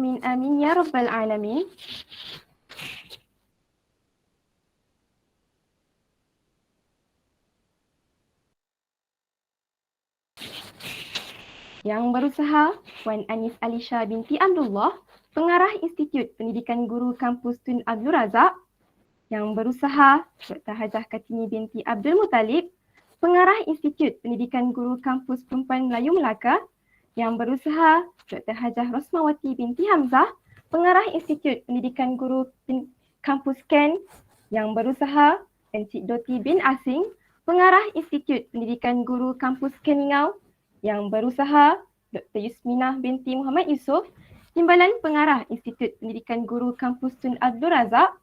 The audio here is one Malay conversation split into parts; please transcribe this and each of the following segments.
Amin amin ya rabbal alamin. Yang berusaha Puan Anis Alisha binti Abdullah, Pengarah Institut Pendidikan Guru Kampus Tun Abdul Razak. Yang berusaha Dr. Hajah Kartini binti Abdul Muttalib, Pengarah Institut Pendidikan Guru Kampus Perempuan Melayu Melaka. Yang berusaha Dr. Hajah Rosmawati binti Hamzah, Pengarah Institut Pendidikan Guru Kampus Ken. Yang berusaha Encik Doti bin Asing, Pengarah Institut Pendidikan Guru Kampus Keningau. Yang berusaha Dr. Yusminah binti Muhammad Yusof, Timbalan Pengarah Institut Pendidikan Guru Kampus Tun Abdul Razak.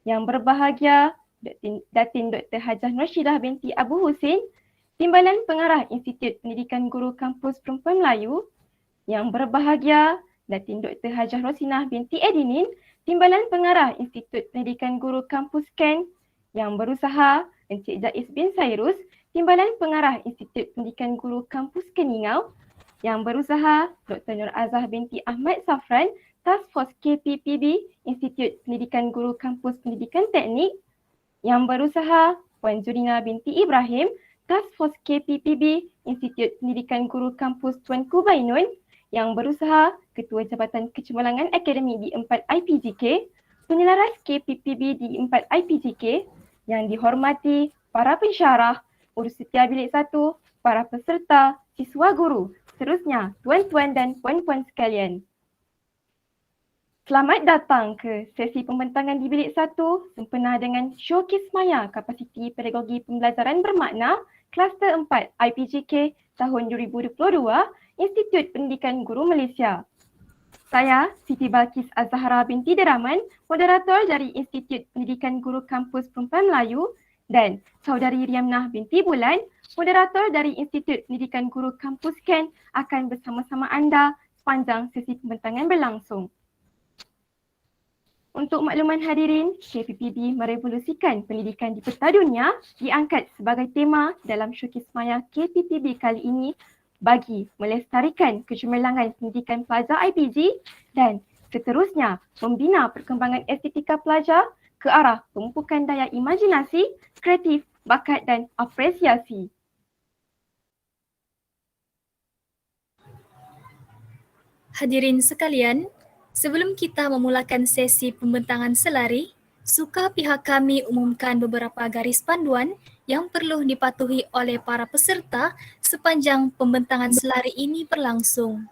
Yang berbahagia Datin Dr. Hajah Norshidah binti Abu Husin, Timbalan Pengarah Institut Pendidikan Guru Kampus Perempuan Melayu. Yang berbahagia Datin Dr. Hajah Rosinah binti Edinin, Timbalan Pengarah Institut Pendidikan Guru Kampus Ken. Yang berusaha Encik Jaiz bin Sairus, Timbalan Pengarah Institut Pendidikan Guru Kampus Keningau. Yang berusaha Dr. Nur Azah binti Ahmad Safran, Task Force KPPB, Institut Pendidikan Guru Kampus Pendidikan Teknik. Yang berusaha Puan Zurina binti Ibrahim, Task Force KPPB, Institut Pendidikan Guru Kampus Tuanku Bainun. Yang berusaha Ketua Jabatan Kecemerlangan Akademik di 4 IPGK, Penyelaras KPPB di 4 IPGK. Yang dihormati para pensyarah, urus setia bilik 1, para peserta, siswa guru, seterusnya tuan-tuan dan puan-puan sekalian. Selamat datang ke sesi pembentangan di bilik 1 sempena dengan Showcase Maya Kapasiti Pedagogi Pembelajaran Bermakna Kluster 4 IPGK tahun 2022 Institut Pendidikan Guru Malaysia. Saya Siti Balkis Azhara binti Deraman, moderator dari Institut Pendidikan Guru Kampus Perempuan Melayu, dan Saudari Riamnah binti Bulan, moderator dari Institut Pendidikan Guru Kampus Ken, akan bersama-sama anda sepanjang sesi pembentangan berlangsung. Untuk makluman hadirin, KPPB merevolusikan pendidikan di peta dunia diangkat sebagai tema dalam Showcase Maya KPPB kali ini bagi melestarikan kecemerlangan pendidikan pelajar IPG dan seterusnya membina perkembangan estetika pelajar ke arah pemumpukan daya imajinasi, kreatif, bakat dan apresiasi. Hadirin sekalian, sebelum kita memulakan sesi pembentangan selari, suka pihak kami umumkan beberapa garis panduan yang perlu dipatuhi oleh para peserta sepanjang pembentangan selari ini berlangsung.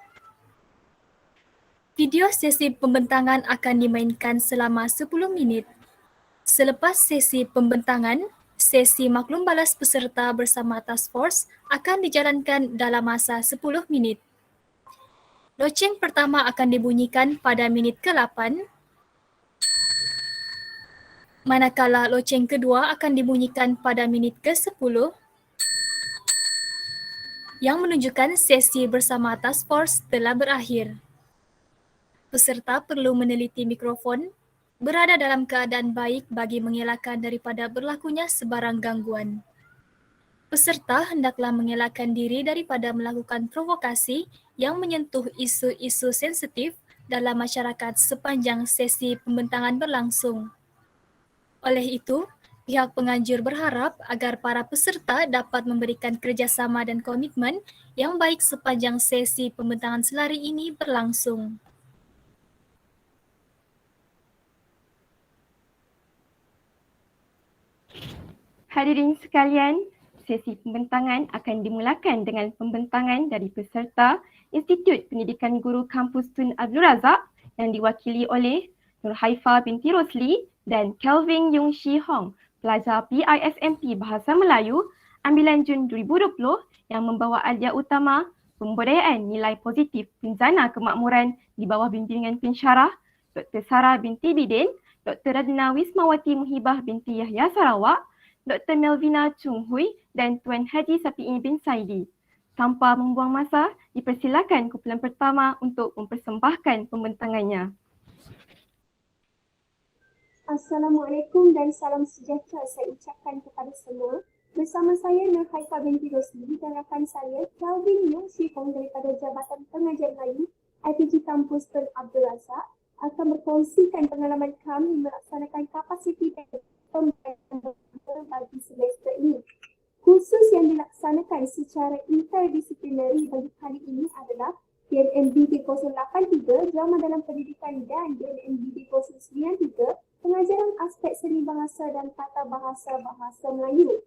Video sesi pembentangan akan dimainkan selama 10 minit. Selepas sesi pembentangan, sesi maklum balas peserta bersama Task Force akan dijalankan dalam masa 10 minit. Loceng pertama akan dibunyikan pada minit ke-8, manakala loceng kedua akan dibunyikan pada minit ke-10 yang menunjukkan sesi bersama Task Force telah berakhir. Peserta perlu meneliti mikrofon, berada dalam keadaan baik bagi mengelakkan daripada berlakunya sebarang gangguan. Peserta hendaklah mengelakkan diri daripada melakukan provokasi yang menyentuh isu-isu sensitif dalam masyarakat sepanjang sesi pembentangan berlangsung. Oleh itu, pihak penganjur berharap agar para peserta dapat memberikan kerjasama dan komitmen yang baik sepanjang sesi pembentangan selari ini berlangsung. Hadirin sekalian, sesi pembentangan akan dimulakan dengan pembentangan dari peserta Institut Pendidikan Guru Kampus Tun Abdul Razak yang diwakili oleh Nur Haifa binti Rosli dan Kelvin Yung Shi Hong, pelajar PISMP Bahasa Melayu, ambilan Jun 2020 yang membawa alias utama pemberdayaan nilai positif Pinzana Kemakmuran di bawah bimbingan pensyarah Dr. Sarah binti Bidin, Dr. Radna Wismawati Muhibah binti Yahya Sarawak, Dr. Melvina Chung Hui dan Tuan Haji Safi'i bin Saidi. Tanpa membuang masa, dipersilakan kumpulan pertama untuk mempersembahkan pembentangannya. Assalamualaikum dan salam sejahtera saya ucapkan kepada semua. Bersama saya Nur Haifa binti Rosli dan rakan saya Kelvin Yung Shi Hong daripada Jabatan Pengajian Melayu IPG Kampus Tun Abdul Razak akan berkongsikan pengalaman kami melaksanakan kapasiti dan pembelajaran bagi semester ini. Kursus yang dilaksanakan secara interdisiplinari bagi kali ini adalah DNMBT 083 Drama dalam Pendidikan dan DNMBT 093 Pengajaran Aspek Seni Bahasa dan Tata Bahasa Bahasa Melayu.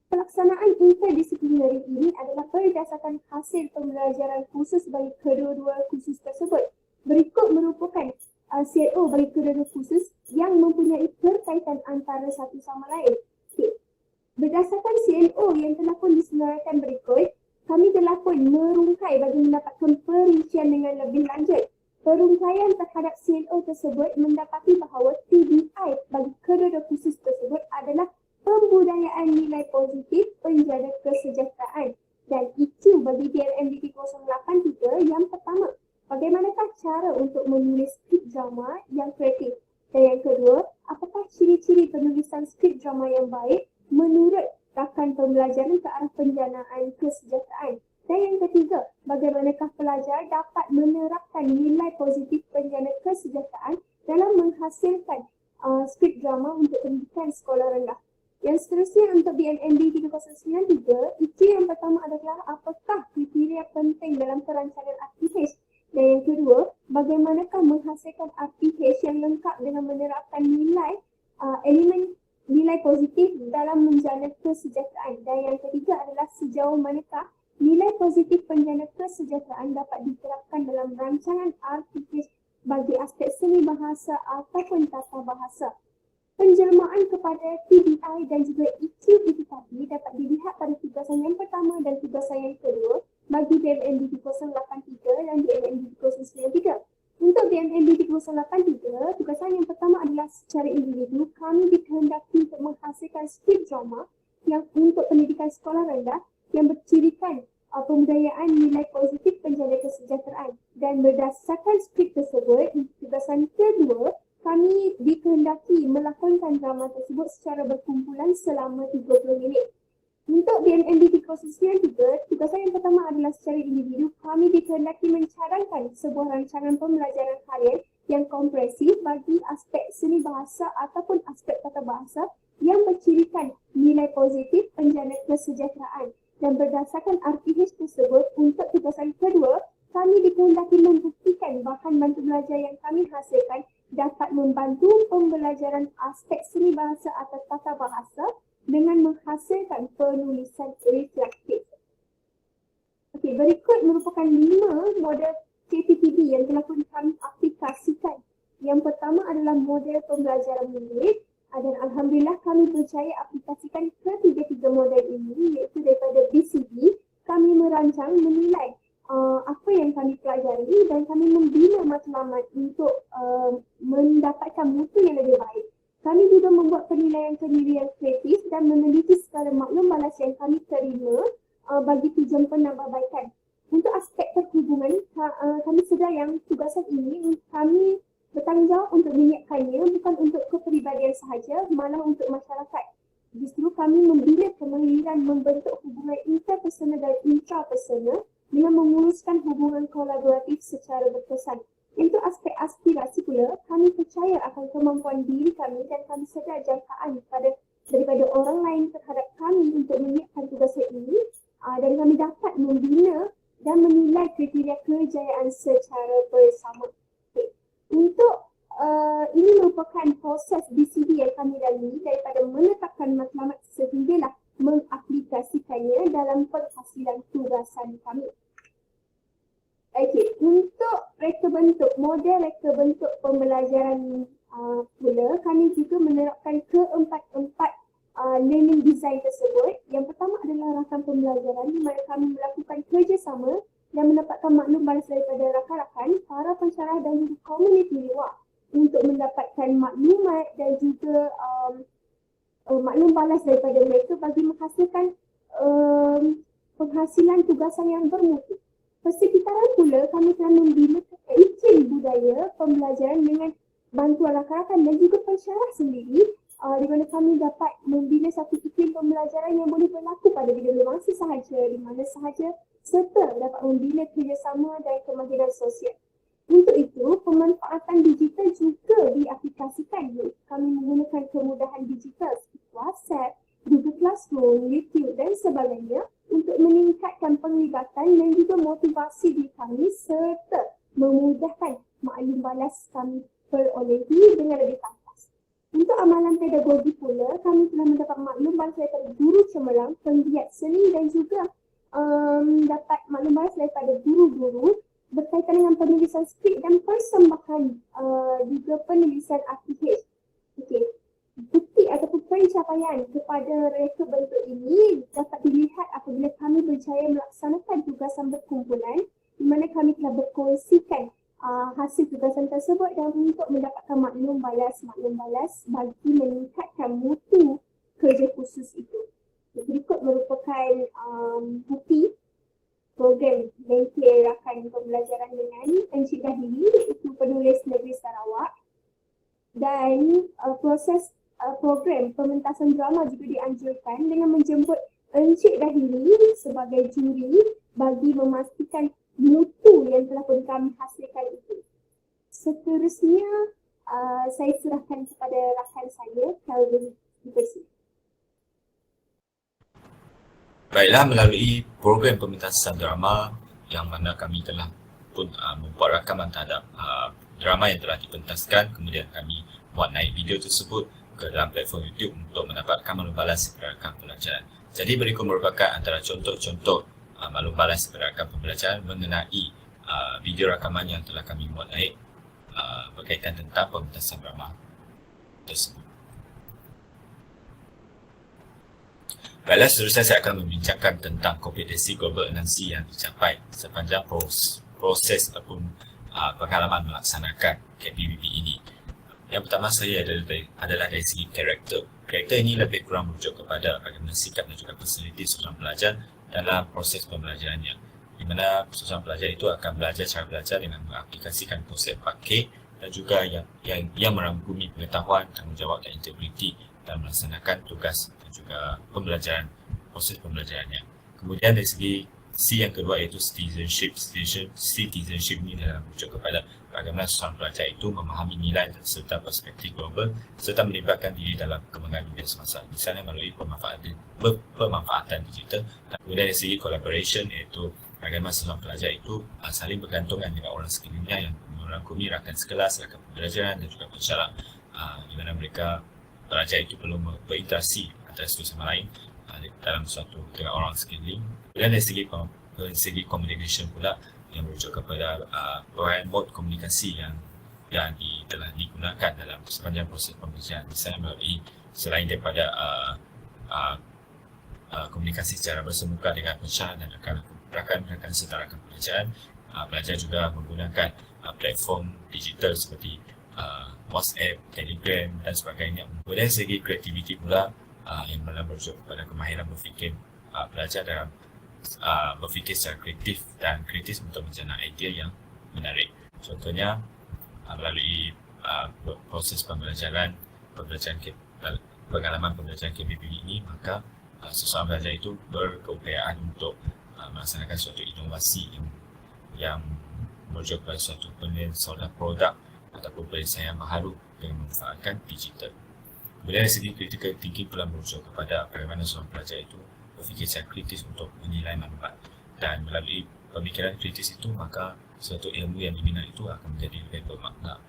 Pelaksanaan interdisiplinari ini adalah berdasarkan hasil pembelajaran khusus bagi kedua-dua kursus tersebut. Berikut merupakan CLO bagi kedua-dua kursus yang mempunyai berkaitan antara satu sama lain. Okay. Berdasarkan CLO yang telah pun disenaraikan berikut, kami telah pun merungkai bagi mendapatkan perincian dengan lebih lanjut. Perungkaian terhadap CLO tersebut mendapati bahawa TBI bagi kedua-dua kursus tersebut adalah pembudayaan nilai positif penjana kesejahteraan, dan EQ bagi DNMBT 083 yang pertama, bagaimanakah cara untuk menulis skrip drama yang kreatif, dan yang kedua, apakah ciri-ciri penulisan skrip drama yang baik menurut rakan pembelajaran ke arah penjanaan kesejahteraan, dan yang ketiga, bagaimanakah pelajar dapat menerapkan nilai positif penjana kesejahteraan dalam menghasilkan skrip drama untuk pendidikan sekolah rendah. Yang seterusnya untuk BNMB 3093, itu yang pertama adalah apakah kriteria penting dalam perancangan RPH, dan yang kedua, bagaimanakah menghasilkan RPH yang lengkap dengan menerapkan elemen nilai positif dalam menjana kesejahteraan, dan yang ketiga adalah sejauh manakah nilai positif penjana kesejahteraan dapat diterapkan dalam rancangan RPH bagi aspek seni bahasa ataupun tata bahasa. Penjelmaan kepada TBI dan juga EQ itu tadi dapat dilihat pada tugasan yang pertama dan tugasan yang kedua bagi BMNB 083 dan BMNB 093. Untuk BMNB 083, tugasan yang pertama adalah secara individu, kami dikehendaki untuk menghasilkan skrip drama yang untuk pendidikan sekolah rendah yang bercirikan pembudayaan nilai positif penjana kesejahteraan, dan berdasarkan skrip tersebut, tugasan kedua, kami dikehendaki melakonkan drama tersebut secara berkumpulan selama 30 minit. Untuk BNMB 093, tugasan yang pertama adalah secara individu, kami dikehendaki mencadangkan sebuah rancangan pembelajaran harian yang kompresif bagi aspek seni bahasa ataupun aspek tata bahasa yang bercirikan nilai positif penjana kesejahteraan. Dan berdasarkan RPH tersebut, untuk tugasan kedua, kami dikehendaki membuktikan bahan bantu belajar yang kami hasilkan dapat membantu pembelajaran aspek seni bahasa atau tata bahasa dengan menghasilkan penulisan reflektif. Okey, berikut merupakan 5 model KPTB yang telah pun kami aplikasikan. Yang pertama adalah model pembelajaran murid, dan alhamdulillah kami berjaya aplikasikan ketiga-tiga model ini, iaitu daripada BCB, kami merancang menilai apa yang kami pelajari dan kami membina matlamat untuk mendapatkan mutu yang lebih baik. Kami juga membuat penilaian-penilaian kreatif dan meneliti segala maklum balas yang kami terima bagi tujuan penambahbaikan. Untuk aspek perhubungan, kami sedar yang tugasan ini kami bertanggungjawab untuk menyiapkannya bukan untuk kepribadian sahaja, malah untuk masyarakat. Justru kami membina kemahiran membentuk hubungan interpersonal dan intrapersonal dengan menguruskan hubungan kolaboratif secara berkesan. Untuk aspek aspirasi pula, kami percaya akan kemampuan diri kami dan kami sedar jangkaan daripada orang lain terhadap kami untuk menyiapkan tugasan ini, dan kami dapat membina dan menilai kriteria kejayaan secara bersama. Okay. Untuk ini merupakan proses BCB yang kami lalui daripada menetapkan matlamat sehinggalah mengaplikasikannya dalam penghasilan tugasan kami. Okey, untuk model reka bentuk pembelajaran pula, kami juga menerapkan keempat-empat learning design tersebut. Yang pertama adalah rakan pembelajaran di mana kami melakukan kerjasama dan mendapatkan maklum balas daripada rakan-rakan, para pensyarah dan juga komuniti luar untuk mendapatkan maklumat dan juga maklum balas daripada mereka bagi menghasilkan penghasilan tugasan yang bermutu. Persekitaran pula, kami telah membina iklim budaya pembelajaran dengan bantuan rakan-rakan dan juga pensyarah sendiri, di mana kami dapat membina satu iklim pembelajaran yang boleh berlaku pada bila-bila masa sahaja, di mana sahaja serta dapat membina kerjasama dan kemahiran sosial. Untuk itu, pemanfaatan digital juga diaplikasikan. Kami menggunakan kemudahan digital seperti WhatsApp, Google Classroom, YouTube dan sebagainya untuk meningkatkan penglibatan dan juga motivasi diri kami serta memudahkan maklum balas kami perolehi dengan lebih pantas. Untuk amalan pedagogi pula, kami telah mendapat maklum balas daripada guru cemerlang, penggiat seni dan juga dapat maklum balas daripada guru-guru berkaitan dengan penulisan skrip dan persembahan juga penulisan RTH. Okey. Bukti ataupun pencapaian kepada reka bentuk ini dapat dilihat apabila kami berjaya melaksanakan tugasan berkumpulan di mana kami telah berkongsikan hasil tugasan tersebut dan untuk mendapatkan maklum balas bagi meningkatkan mutu kerja khusus itu. Berikut merupakan bukti program Bengkel Rakan Pembelajaran dengan Encik Dahili iaitu penulis negeri Sarawak dan proses program pementasan drama juga dianjurkan dengan menjemput Encik Dahili sebagai juri bagi memastikan mutu yang telah pun kami hasilkan itu. Seterusnya saya serahkan kepada rakan saya, Calvin Dipersi. Baiklah, melalui program pementasan drama yang mana kami telah pun membuat rakaman terhadap drama yang telah dipentaskan, kemudian kami buat naik video tersebut ke dalam platform YouTube untuk mendapatkan maklum balas rakan pembelajaran. Jadi berikut merupakan antara contoh-contoh maklum balas rakan pembelajaran mengenai video rakaman yang telah kami buat naik berkaitan tentang pementasan drama tersebut. Baiklah, seterusnya saya akan membincangkan tentang kompetensi global 6C yang dicapai sepanjang proses ataupun pengalaman melaksanakan KPBB ini. Yang pertama saya adalah dari segi karakter. Karakter ini lebih kurang merujuk kepada bagaimana sikap dan juga personaliti seorang pelajar dalam proses pembelajarannya. Di mana seorang pelajar itu akan belajar cara belajar dengan mengaplikasikan konsep pakai dan juga yang merangkumi pengetahuan, tanggungjawab dan integriti dalam melaksanakan tugas dan juga proses pembelajarannya. Kemudian dari segi C yang kedua iaitu citizenship. Citizenship ini adalah merujuk kepada bagaimana seorang pelajar itu memahami nilai serta perspektif global serta melibatkan diri dalam perkembangan dunia semasa, misalnya melalui pemanfaatan digital. Dan kemudian dari segi collaboration iaitu bagaimana seorang pelajar itu saling bergantungan dengan orang sekelilingnya yang merangkumi rakan sekelas, rakan pembelajaran dan juga pensyarah, di mana pelajar itu perlu berinteraksi antara satu sama lain dalam suatu dengan orang sekeliling. Dan dari segi communication pula yang merujuk kepada berbagai mod komunikasi yang telah digunakan dalam sepanjang proses pembelajaran, misalnya melalui selain daripada komunikasi secara bersemuka dengan pensyarah dan rakan-rakan serta rakan pembelajaran, pelajar juga menggunakan platform digital seperti WhatsApp, Telegram dan sebagainya. Kemudian segi kreativiti pula yang mana merujuk kepada kemahiran berfikir pelajar dalam berfikir secara kreatif dan kritis untuk mencerna idea yang menarik. Contohnya melalui proses pengalaman pembelajaran KPBB ini, maka seseorang pelajar itu berkeupayaan untuk melaksanakan suatu inovasi yang merujuk kepada suatu penyelesaian produk ataupun penyelesaian baharu dengan memanfaatkan digital. Kemudian dari segi critical thinking pula merujuk kepada bagaimana seorang pelajar itu berfikir secara kritis untuk menilai maklumat, dan melalui pemikiran kritis itu maka suatu ilmu yang diminat itu akan menjadi lebih bermakna.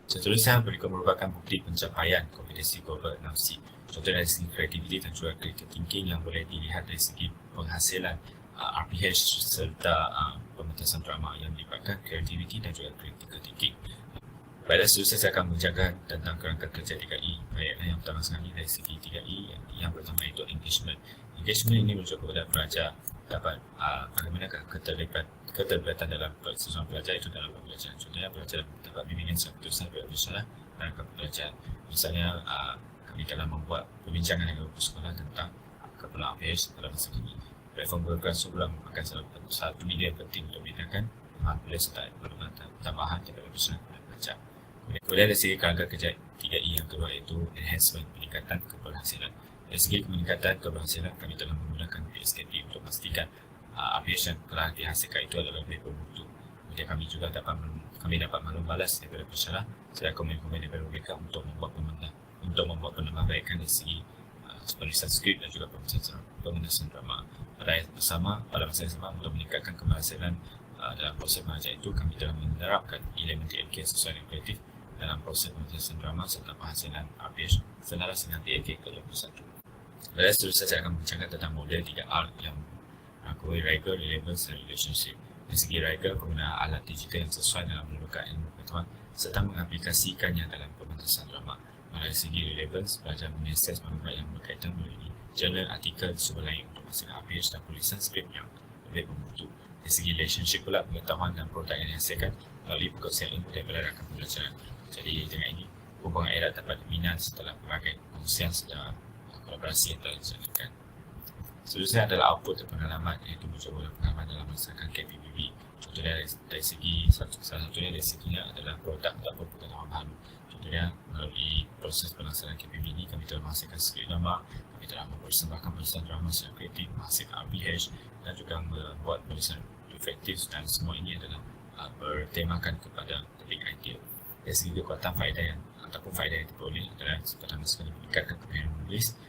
Seterusnya berikut merupakan bukti pencapaian kompetensi global 6C. Contoh dari segi kreativiti dan juga critical thinking yang boleh dilihat dari segi penghasilan RPH serta pementasan drama yang melibatkan kreativiti dan juga critical thinking. Pada seterusnya saya akan menjaga tentang kerangka kerja 3E. Baik, yang pertama sekali dari segi 3E, yang pertama itu engagement. Engagement ini merujuk kepada pelajar dapat bagaimana keterlibatan dalam seseorang pelajar itu dalam pembelajaran. Contohnya pelajar dapat bimbingan secara keputusan berbicara dalam pembelajaran. Misalnya kami telah membuat perbincangan dengan guru sekolah tentang keperluan APH dalam masa kini. Platform Google Classroom merupakan satu media penting untuk membedakan apabila serta perluan tambahan daripada pesan kepada pelajar. Kemudian dari segi kerangka kerja 3E yang kedua iaitu enhancement, peningkatan keberhasilan. Dari segi peningkatan keberhasilan, kami telah menggunakan PSKP untuk memastikan update yang telah dihasilkan itu adalah lebih bermutu. Kemudian kami dapat maklum balas daripada pensyarah serta komen-komen daripada mereka untuk membuat penambahbaikan dari segi penulisan skrip dan juga pementasan drama. Pada masa yang sama untuk meningkatkan keberhasilan dalam proses mengajar itu, kami telah menerapkan elemen TMK sesuai dengan kreatif dalam proses pementasan drama serta penghasilan update selaras dengan TMK ke-21. Dan seterusnya saya akan membincangkan tentang model 3R yang mengakui Rigor, Relevance dan Relationship. Dari segi Rigor, penggunaan alat digital yang sesuai dalam mendudukan ilmu pengetahuan serta mengaplikasikannya dalam pementasan drama. Dari segi Relevance, belajar mengakses maklumat yang berkaitan melalui jurnal, artikel, sumber lain untuk menghasilkan update dan tulisan skrip yang lebih bermutu. Dari segi Relationship pula, pengetahuan dan produk yang dihasilkan melalui perkongsian ilmu daripada rakan pembelajaran. Jadi dengan ini, hubungan erat dapat dibina setelah pelbagai perkongsian secara kolaborasi yang telah dijalankan. Seterusnya adalah output dan pengalaman, iaitu mencoba pengalaman dalam melaksanakan KPBB. Contohnya dari segi salah satunya dari seginya adalah produk ataupun pengetahuan baru. Contohnya melalui proses pelaksanaan KPBB ini, kami telah menghasilkan skrip drama, kami telah mempersembahkan penulisan drama secara kreatif, menghasilkan RPH dan juga membuat penulisan efektif, dan semua ini adalah bertemakan kepada topik ideal. Dari segi kekuatan faedah yang diperoleh adalah pertama sekali meningkatkan kemahiran menulis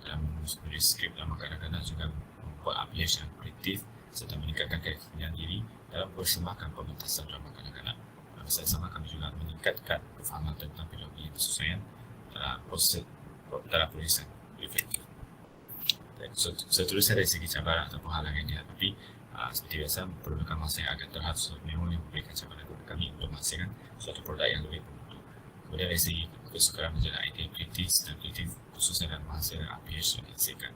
dalam menulis skrip dalam kanak-kanak, juga membuat RPH yang kreatif serta meningkatkan keyakinan diri dalam mempersembahkan pementasan drama kanak-kanak. Masa sama kami juga meningkatkan kefahaman tentang pedagogi persesuaian dalam proses dalam penulisan efektif. Seterusnya dari segi cabaran ataupun halangan yang dihadapi, seperti biasa memerlukan masa yang agak terhad, memang yang memberikan cabaran kepada kami untuk menghasilkan suatu produk yang lebih bermutu. Kemudian dari segi kesukaran menjalankan idea kritis dan kreatif, khususnya dalam menghasilkan RPH yang dihasilkan.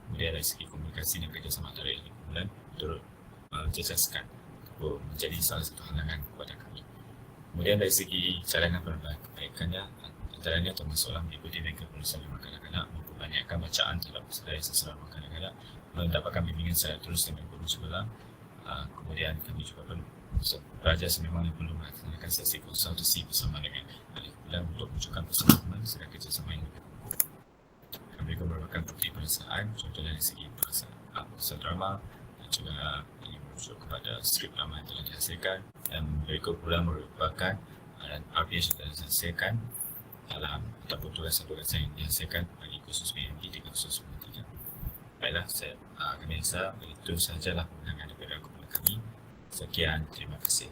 Kemudian dari segi komunikasi dan kerjasama antara ilmu kumpulan turut menjejaskan menjadi salah satu halangan kepada kami. Kemudian dari segi cadangan perbaikannya, antaranya termasuklah mengikuti bengkel penulisan drama kanak-kanak, memperbanyakkan bacaan terhadap sedaya sasaran drama kanak-kanak, mendapatkan bimbingan secara terus dengan guru sebelah. Kemudian kami juga perlu belajar sememangnya perlu melaksanakan sesi konsultasi bersama dengan ahli kumpulan untuk menunjukkan pemahaman serta kerjasama yang lebih kukuh. Kami juga merupakan bukti perasaan, contohnya dari segi perasaan drama dan juga ini merujuk kepada skrip drama yang telah dihasilkan, dan berikut pula merupakan RPH yang telah dihasilkan dalam ataupun tugasan-tugasan yang dihasilkan bagi kursus PMP 393. Baiklah, kami rasa itu sahajalah pandangan daripada kumpulan kami. Sekian, terima kasih.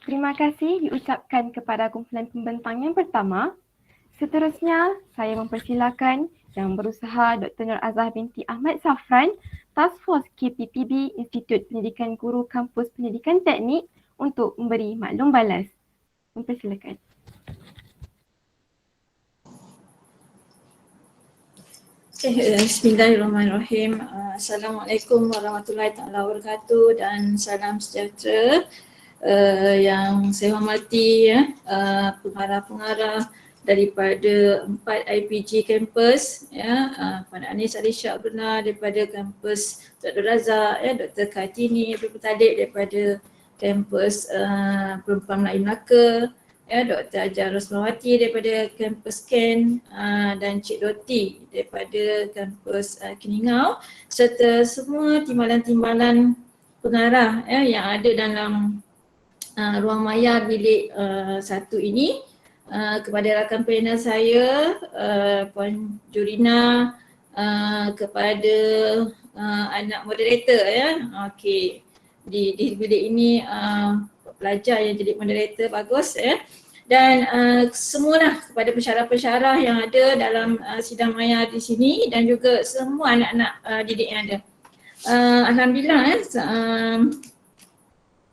Terima kasih diucapkan kepada kumpulan pembentang yang pertama. Seterusnya, saya mempersilakan yang berusaha Dr. Nur Azah binti Ahmad Safran, Task Force KPPB Institut Pendidikan Guru Kampus Pendidikan Teknik untuk memberi maklum balas. Mempersilakan. Bismillahirrahmanirrahim. Assalamualaikum warahmatullahi wabarakatuh dan salam sejahtera. Yang saya hormati pengarah-pengarah daripada 4 IPG kampus, Puan Anis Alisha Abdullah daripada kampus Dr. Razak, Dr. Kartini Abdul Muttalib daripada kampus Perempuan Melayu Melaka, Dr. Ajar Rosmawati daripada kampus Ken, dan Cik Doti daripada kampus Keningau, serta semua timbalan-timbalan pengarah yang ada dalam ruang maya bilik 1 ini, kepada rakan panel saya, Puan Jurina, kepada anak moderator okey, di bilik ini pelajar yang jadi moderator bagus dan semualah kepada pensyarah-pensyarah yang ada dalam sidang maya di sini dan juga semua anak-anak didik yang ada. Alhamdulillah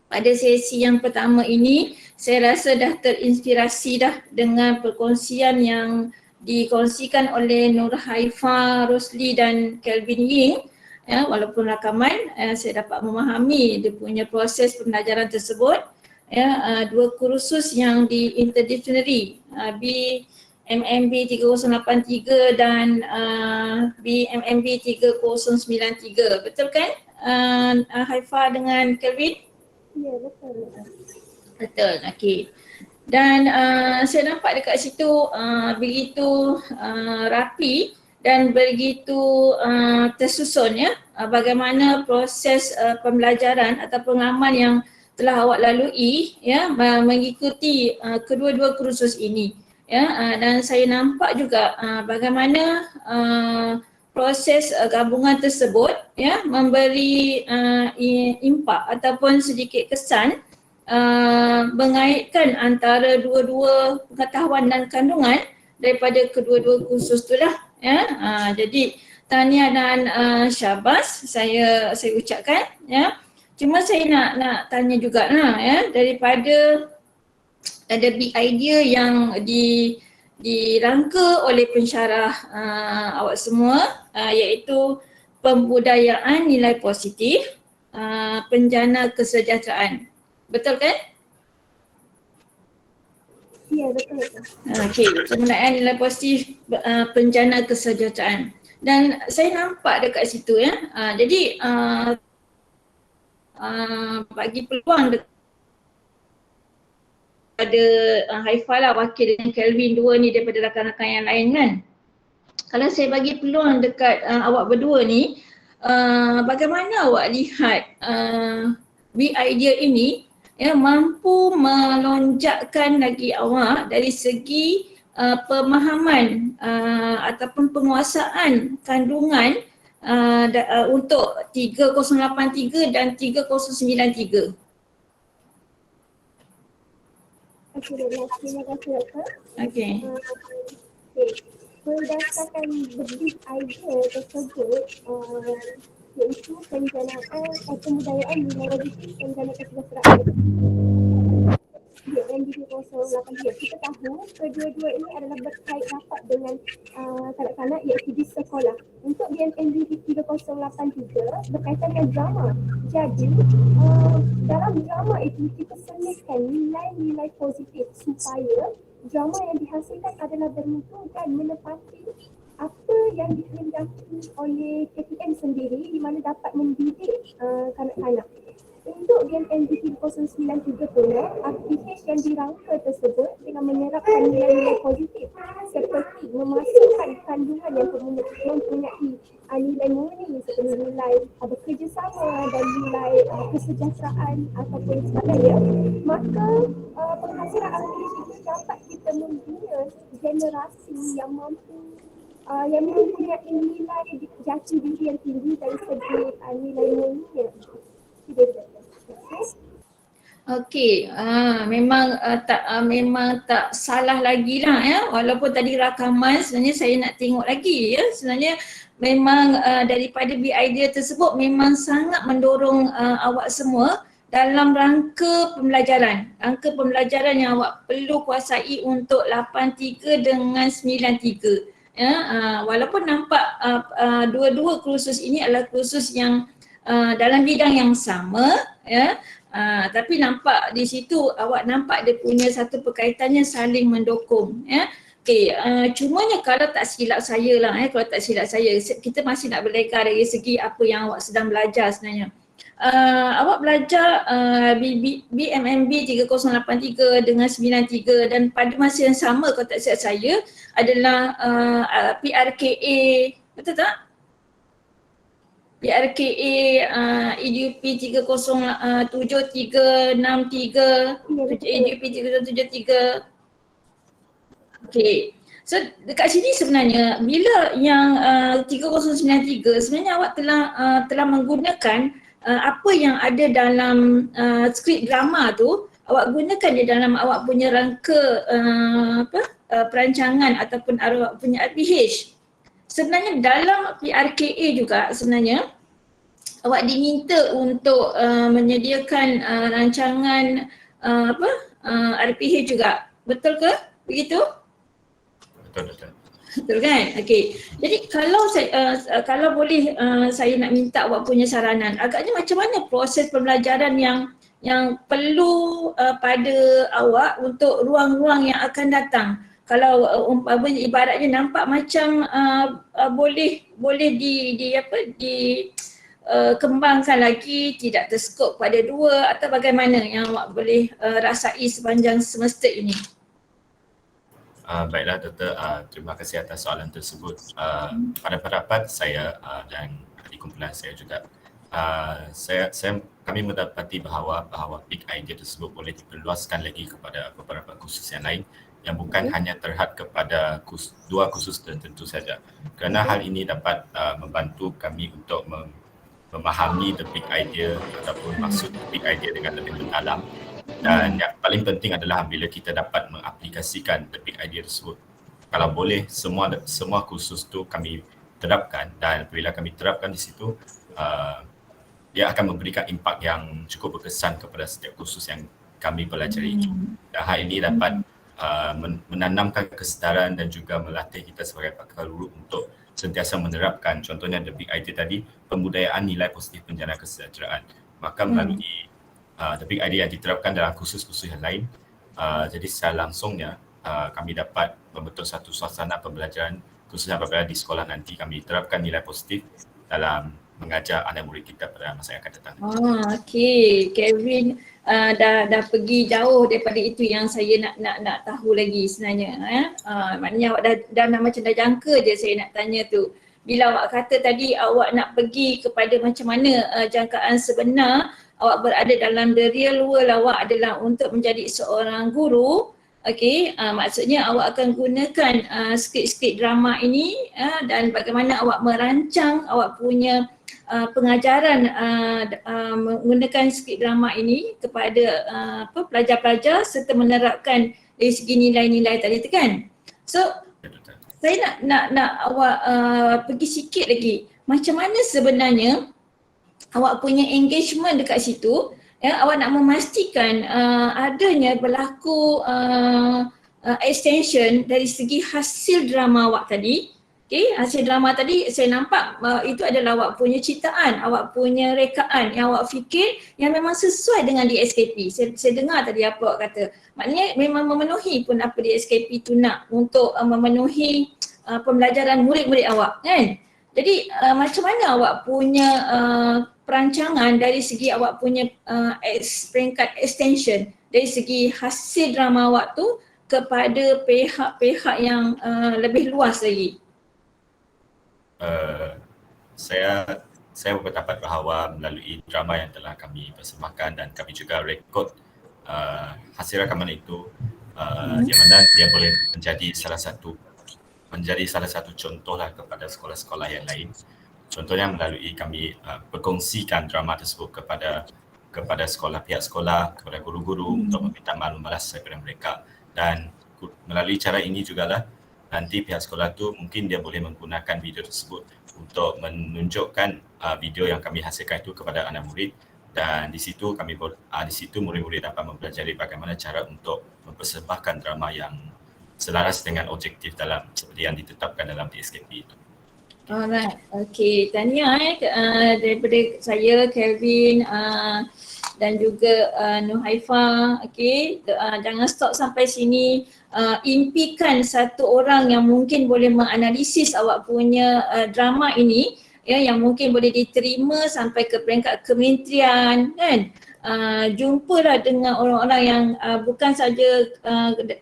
pada sesi yang pertama ini saya rasa dah terinspirasi dah dengan perkongsian yang dikongsikan oleh Nur Haifa, Rosli dan Kelvin Ying. Walaupun rakaman, saya dapat memahami dia punya proses pembelajaran tersebut. Dua kursus yang di interdisciplinary, BMMB 3083 dan BMMB 3093. Betul kan Haifa dengan Kelvin? Ya, betul. Betul, okey. Dan saya nampak dekat situ begitu rapi dan begitu tersusun ya, bagaimana proses pembelajaran atau pengalaman yang telah awak lalui ya, mengikuti kedua-dua kursus ini ya. Dan saya nampak juga bagaimana proses gabungan tersebut ya memberi impak ataupun sedikit kesan mengaitkan antara dua-dua pengetahuan dan kandungan daripada kedua-dua kursus tu lah ya. Jadi tahniah dan syabas saya ucapkan ya. Cuma saya nak tanya juga lah ya, daripada ada big idea yang dirangka oleh pensyarah awak semua, iaitu pembudayaan nilai positif, penjana kesejahteraan. Betul kan? Ya, betul. Okey, penggunaan nilai positif penjana kesejahteraan. Dan saya nampak dekat situ ya. Jadi bagi peluang ada Haifa lah, wakil dengan Kelvin dua ni daripada rakan-rakan yang lain kan. Kalau saya bagi peluang dekat awak berdua ni, bagaimana awak lihat big idea ini ya mampu melonjakkan lagi awak dari segi pemahaman ataupun penguasaan kandungan untuk 3083 dan 3093. Okey, terima kasih Doktor. Okey. Berdasarkan big idea tersebut, iaitu penjanaan pembudayaan nilai positif penjana kesejahteraan. NDP 083. Kita tahu kedua-dua ini adalah berkait rapat dengan kanak-kanak iaitu di sekolah. Untuk NDP 3083 berkaitan dengan drama. Jadi dalam drama itu kita selitkan nilai-nilai positif supaya drama yang dihasilkan adalah bermutu dan menepati apa yang dikehendaki oleh KPM sendiri di mana dapat mendidik kanak-kanak. Untuk NDP 093 pula, RPH yang dirangka tersebut dengan menyerapkan nilai-nilai positif seperti memasukkan kandungan yang mempunyai nilai murni seperti nilai bekerjasama dan nilai kesejahteraan ataupun sebagainya. Maka penghasilan RPH itu dapat kita membina generasi yang mampu yang mempunyai nilai jati diri yang tinggi dari segi nilai murninya. Okey, memang tak salah lagi lah ya, walaupun tadi rakaman sebenarnya saya nak tengok lagi ya. Sebenarnya memang daripada big idea tersebut memang sangat mendorong awak semua dalam rangka pembelajaran yang awak perlu kuasai untuk 83 dengan 93 ya. Walaupun nampak dua-dua kursus ini adalah kursus yang dalam bidang yang sama ya, tapi nampak di situ awak nampak dia punya satu perkaitannya saling mendukung ya. Okey, cumanya kalau tak silap saya lah kalau tak silap saya, kita masih nak berlekar dari segi apa yang awak sedang belajar sebenarnya. Awak belajar BMMB 3083 dengan 93 dan pada masa yang sama kalau tak silap saya adalah PRKA, betul tak? PRKA EDUP 307363, EDUP 3073. Okey. So dekat sini sebenarnya bila yang 3093 sebenarnya awak telah menggunakan apa yang ada dalam skrip drama tu, awak gunakan dia dalam awak punya rangka perancangan ataupun awak punya RPH. Sebenarnya dalam PRKA juga sebenarnya awak diminta untuk menyediakan rancangan RPH juga. Betul ke? Begitu? Betul. Betul kan? Okey. Jadi kalau boleh saya nak minta awak punya saranan. Agaknya macam mana proses pembelajaran yang perlu pada awak untuk ruang-ruang yang akan datang? Kalau ibaratnya nampak macam boleh kembangkan lagi, tidak terskop pada 2 atau bagaimana yang awak boleh rasai sepanjang semester ini? Baiklah Doktor, terima kasih atas soalan tersebut. Pada pendapat saya dan di kumpulan saya juga, kami mendapati bahawa big idea tersebut boleh diperluaskan lagi kepada beberapa kursus yang lain yang bukan hanya terhad kepada 2 kursus tertentu saja. Kerana hal ini dapat membantu kami untuk memahami the big idea ataupun maksud the big idea dengan lebih mendalam. Dan yang paling penting adalah bila kita dapat mengaplikasikan the big idea tersebut. Kalau boleh, semua kursus tu kami terapkan, dan bila kami terapkan di situ, dia akan memberikan impak yang cukup berkesan kepada setiap kursus yang kami pelajari. Dan hal ini dapat menanamkan kesedaran dan juga melatih kita sebagai pakar guru untuk sentiasa menerapkan, contohnya the big idea tadi, pembudayaan nilai positif penjana kesejahteraan. Maka melalui the big idea yang diterapkan dalam kursus-kursus yang lain, jadi secara langsungnya kami dapat membentuk satu suasana pembelajaran, khususnya apabila di sekolah nanti kami terapkan nilai positif dalam mengajar anak murid kita pada masa yang akan datang. Okey, Kevin dah pergi jauh daripada itu yang saya nak tahu lagi sebenarnya. Maknanya awak dah macam dah jangka je saya nak tanya tu. Bila awak kata tadi awak nak pergi kepada macam mana jangkaan sebenar, awak berada dalam the real world awak adalah untuk menjadi seorang guru. Okey, maksudnya awak akan gunakan skrip-skrip drama ini dan bagaimana awak merancang awak punya pengajaran menggunakan skrip drama ini kepada pelajar-pelajar serta menerapkan dari segi nilai-nilai tadi tu kan. So saya nak awak pergi sikit lagi, macam mana sebenarnya awak punya engagement dekat situ, awak nak memastikan adanya berlaku extension dari segi hasil drama awak tadi. Okay, hasil drama tadi saya nampak itu adalah awak punya ciptaan, awak punya rekaan yang awak fikir yang memang sesuai dengan DSKP. Saya dengar tadi apa awak kata. Maknanya memang memenuhi pun apa DSKP tu nak untuk memenuhi pembelajaran murid-murid awak kan. Jadi macam mana awak punya perancangan dari segi awak punya peringkat extension dari segi hasil drama awak tu kepada pihak-pihak yang lebih luas lagi? Saya berpendapat bahawa melalui drama yang telah kami persembahkan dan kami juga rekod hasil rakaman itu, di mana dia boleh menjadi salah satu contoh lah kepada sekolah-sekolah yang lain. Contohnya melalui kami berkongsikan drama tersebut kepada pihak sekolah, kepada guru-guru untuk meminta maklumat daripada mereka, dan melalui cara ini jugalah nanti pihak sekolah tu mungkin dia boleh menggunakan video tersebut untuk menunjukkan video yang kami hasilkan itu kepada anak murid, dan di situ murid-murid dapat mempelajari bagaimana cara untuk mempersembahkan drama yang selaras dengan objektif seperti yang ditetapkan dalam DSKP itu. Alright, okey. Tahniah daripada saya, Kevin dan juga Nur Haifa. Okey, jangan stop sampai sini. Impikan satu orang yang mungkin boleh menganalisis awak punya drama ini, yang mungkin boleh diterima sampai ke peringkat kementerian kan. Jumpalah dengan orang-orang yang bukan saja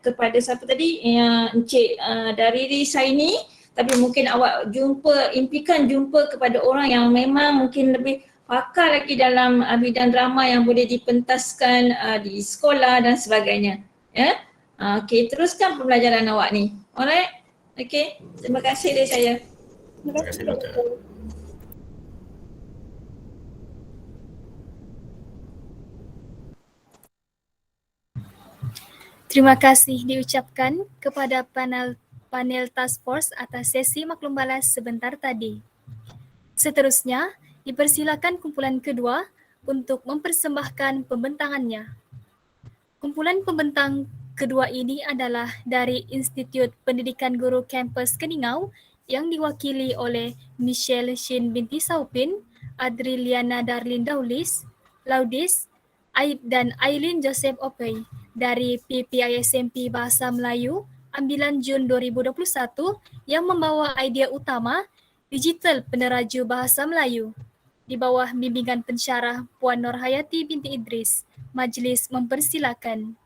kepada siapa tadi, Encik Dariri Saini, tapi mungkin awak impikan jumpa kepada orang yang memang mungkin lebih pakar lagi dalam bidang drama yang boleh dipentaskan di sekolah dan sebagainya. Okey, teruskan pembelajaran awak ni. Alright? Okey, terima kasih dari saya. Terima kasih Doktor. Terima kasih diucapkan kepada panel task force atas sesi maklum balas sebentar tadi. Seterusnya, dipersilakan kumpulan kedua untuk mempersembahkan pembentangannya. Kumpulan pembentang kedua ini adalah dari Institut Pendidikan Guru Kampus Keningau yang diwakili oleh Michelle Shin binti Saupin, Adriliana Darlin Laudis, dan Aileen Joseph Opey dari PPISMP Bahasa Melayu ambilan Jun 2021 yang membawa idea utama Digital Peneraju Bahasa Melayu. di bawah bimbingan pensyarah Puan Nurhayati binti Idris. Majlis mempersilakan.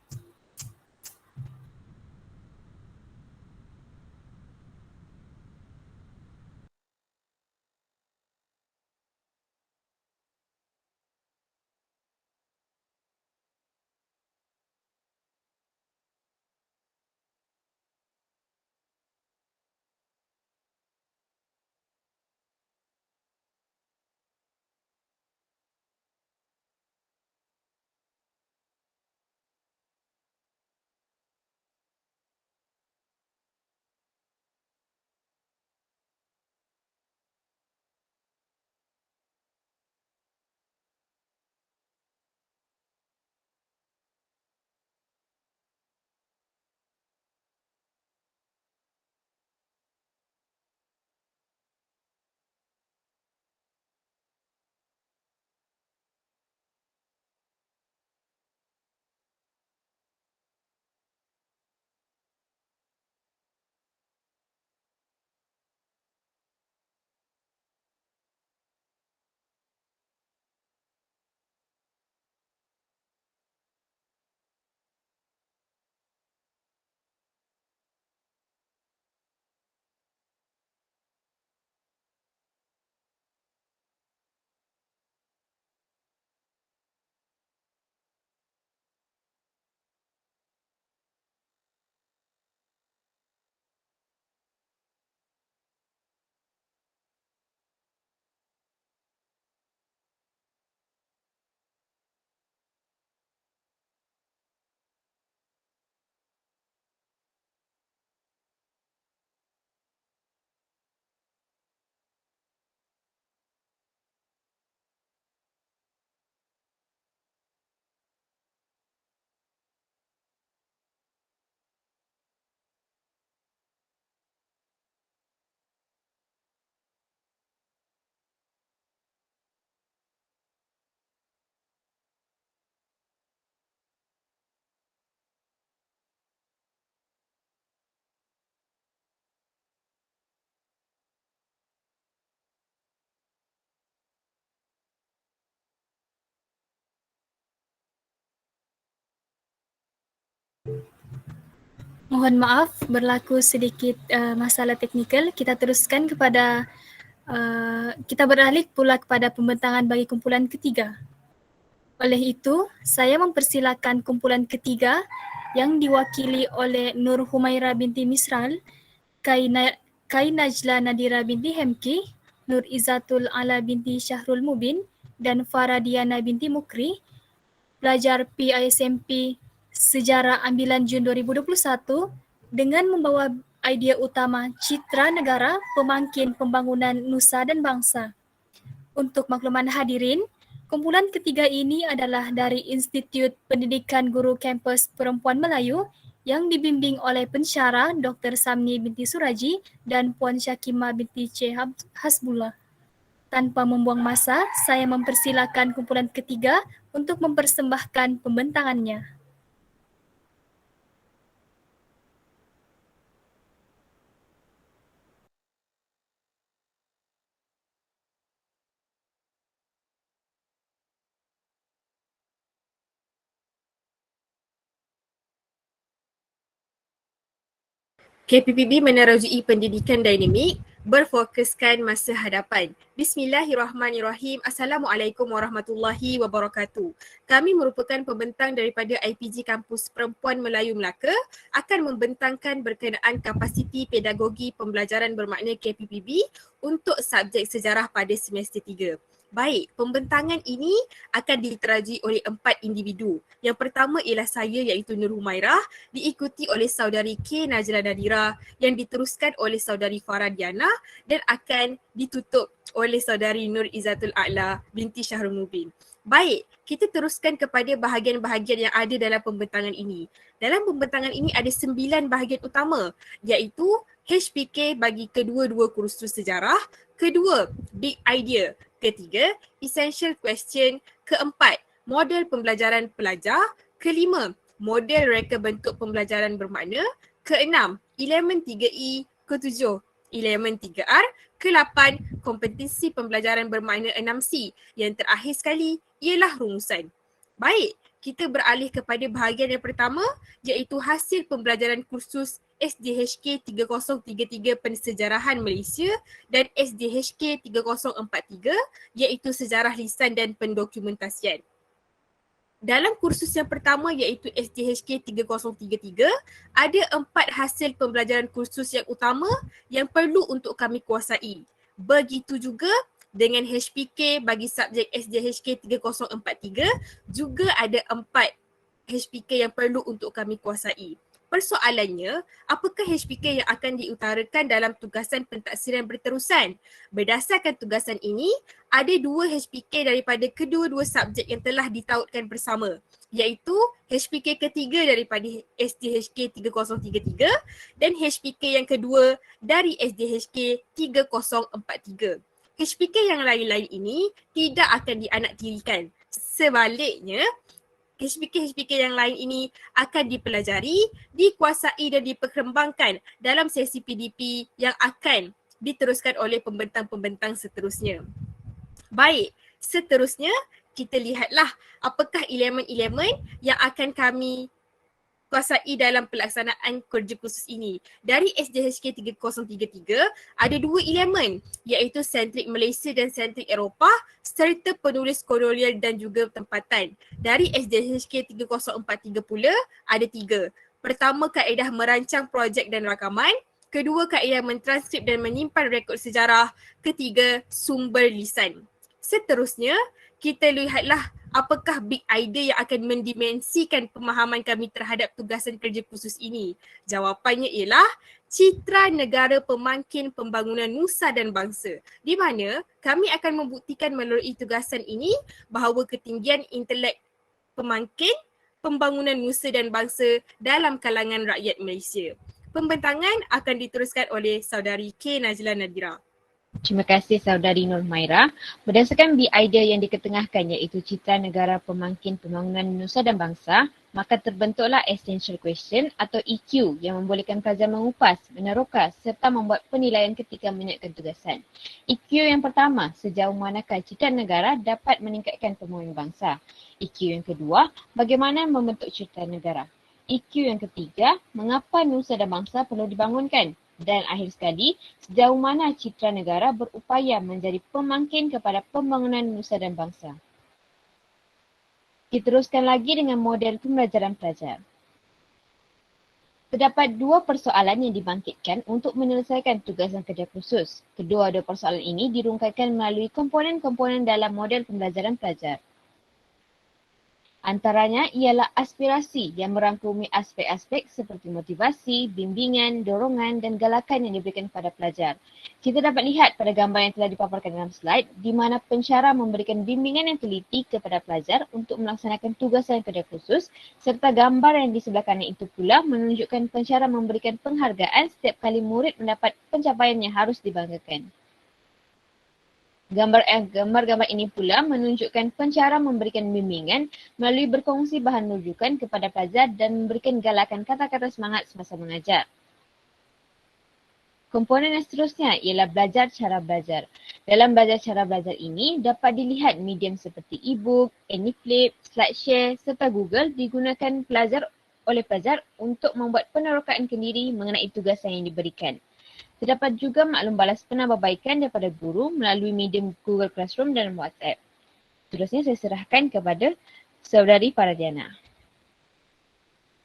Mohon maaf, berlaku sedikit masalah teknikal. Kita teruskan kepada, kita beralih pula kepada pembentangan bagi kumpulan ketiga. Oleh itu, saya mempersilakan kumpulan ketiga yang diwakili oleh Nur Humaira binti Misral, Kai Najla Nadira binti Hemki, Nur Izzatul Ala binti Syahrul Mubin, dan Faradiana binti Mukri, pelajar PISMP Sejarah Ambilan Jun 2021 dengan membawa idea utama Citra Negara Pemangkin Pembangunan Nusa dan Bangsa. Untuk makluman hadirin, kumpulan ketiga ini adalah dari Institut Pendidikan Guru Kampus Perempuan Melayu yang dibimbing oleh pensyarah Dr. Samni binti Suraji dan Puan Syakimah binti C. Hasbullah. Tanpa membuang masa, saya mempersilakan kumpulan ketiga untuk mempersembahkan pembentangannya. KPPB menerajui pendidikan dinamik, berfokuskan masa hadapan. Bismillahirrahmanirrahim. Assalamualaikum warahmatullahi wabarakatuh. Kami merupakan pembentang daripada IPG Kampus Perempuan Melayu Melaka akan membentangkan berkenaan kapasiti pedagogi pembelajaran bermakna KPPB untuk subjek sejarah pada semester 3. Baik, pembentangan ini akan diterajui oleh 4 individu. Yang pertama ialah saya iaitu Nur Humairah, diikuti oleh saudari K. Najla Nadira yang diteruskan oleh saudari Faradiana dan akan ditutup oleh saudari Nur Izzatul A'la binti Syahrul Mubin. Baik, kita teruskan kepada bahagian-bahagian yang ada dalam pembentangan ini. Dalam pembentangan ini ada 9 bahagian utama iaitu HPK bagi kedua-dua kursus sejarah, kedua big idea, ketiga essential question, keempat model pembelajaran pelajar, kelima model reka bentuk pembelajaran bermakna, keenam elemen 3E, ketujuh Elemen 3R. Ke-8, kompetensi pembelajaran bermakna 6C. Yang terakhir sekali ialah rumusan. Baik, kita beralih kepada bahagian yang pertama iaitu hasil pembelajaran kursus SDHK 3033 Pensejarahan Malaysia dan SDHK 3043 iaitu Sejarah Lisan dan Pendokumentasian. Dalam kursus yang pertama iaitu SDHK 3033, ada 4 hasil pembelajaran kursus yang utama yang perlu untuk kami kuasai. Begitu juga dengan HPK bagi subjek SDHK 3043 juga ada 4 HPK yang perlu untuk kami kuasai. Persoalannya, apakah HPK yang akan diutarakan dalam tugasan pentaksiran berterusan? Berdasarkan tugasan ini, ada 2 HPK daripada kedua-dua subjek yang telah ditautkan bersama, iaitu HPK ketiga daripada SDHK 3033 dan HPK yang kedua dari SDHK 3043. HPK yang lain-lain ini tidak akan dianaktirikan. Sebaliknya, HPK yang lain ini akan dipelajari, dikuasai dan diperkembangkan dalam sesi PDP yang akan diteruskan oleh pembentang-pembentang seterusnya. Baik, seterusnya kita lihatlah apakah elemen-elemen yang akan kami kuasai dalam pelaksanaan kerja khusus ini. Dari SDHK 3033 ada 2 elemen iaitu sentrik Malaysia dan sentrik Eropah serta penulis kolonial dan juga tempatan. Dari SDHK 3043 pula ada 3. Pertama, kaedah merancang projek dan rakaman. Kedua, kaedah mentranskrip dan menyimpan rekod sejarah. Ketiga, sumber lisan. Seterusnya, kita lihatlah apakah big idea yang akan mendimensikan pemahaman kami terhadap tugasan kerja khusus ini. Jawapannya ialah citra negara pemangkin pembangunan nusa dan bangsa, di mana kami akan membuktikan melalui tugasan ini bahawa ketinggian intelek pemangkin pembangunan nusa dan bangsa dalam kalangan rakyat Malaysia. Pembentangan akan diteruskan oleh saudari K. Najla Nadira. Terima kasih saudari Nur Maira. Berdasarkan big idea yang diketengahkan iaitu citra negara pemangkin pembangunan nusa dan bangsa, maka terbentuklah essential question atau EQ yang membolehkan pelajar mengupas, meneroka serta membuat penilaian ketika menyiapkan tugasan. EQ yang pertama, sejauh manakah citra negara dapat meningkatkan pembangunan bangsa. EQ yang kedua, bagaimana membentuk citra negara. EQ yang ketiga, mengapa nusa dan bangsa perlu dibangunkan. Dan akhir sekali, sejauh mana citra negara berupaya menjadi pemangkin kepada pembangunan nusa dan bangsa. Kita teruskan lagi dengan model pembelajaran pelajar. Terdapat 2 persoalan yang dibangkitkan untuk menyelesaikan tugasan kerja khusus. Kedua-dua persoalan ini dirungkaikan melalui komponen-komponen dalam model pembelajaran pelajar. Antaranya ialah aspirasi yang merangkumi aspek-aspek seperti motivasi, bimbingan, dorongan dan galakan yang diberikan kepada pelajar. Kita dapat lihat pada gambar yang telah dipaparkan dalam slide di mana pensyarah memberikan bimbingan yang teliti kepada pelajar untuk melaksanakan tugasan kerja khusus serta gambar yang di sebelah kanan itu pula menunjukkan pensyarah memberikan penghargaan setiap kali murid mendapat pencapaian yang harus dibanggakan. Gambar-gambar ini pula menunjukkan pensyarah memberikan bimbingan melalui berkongsi bahan rujukan kepada pelajar dan memberikan galakan kata-kata semangat semasa mengajar. Komponen yang seterusnya ialah belajar cara belajar. Dalam belajar cara belajar ini dapat dilihat medium seperti e-book, AnyFlip, SlideShare serta Google digunakan oleh pelajar untuk membuat penerokaan kendiri mengenai tugasan yang diberikan. Terdapat juga maklum balas penambahbaikan daripada guru melalui medium Google Classroom dan WhatsApp. Terusnya saya serahkan kepada saudari Faradiana.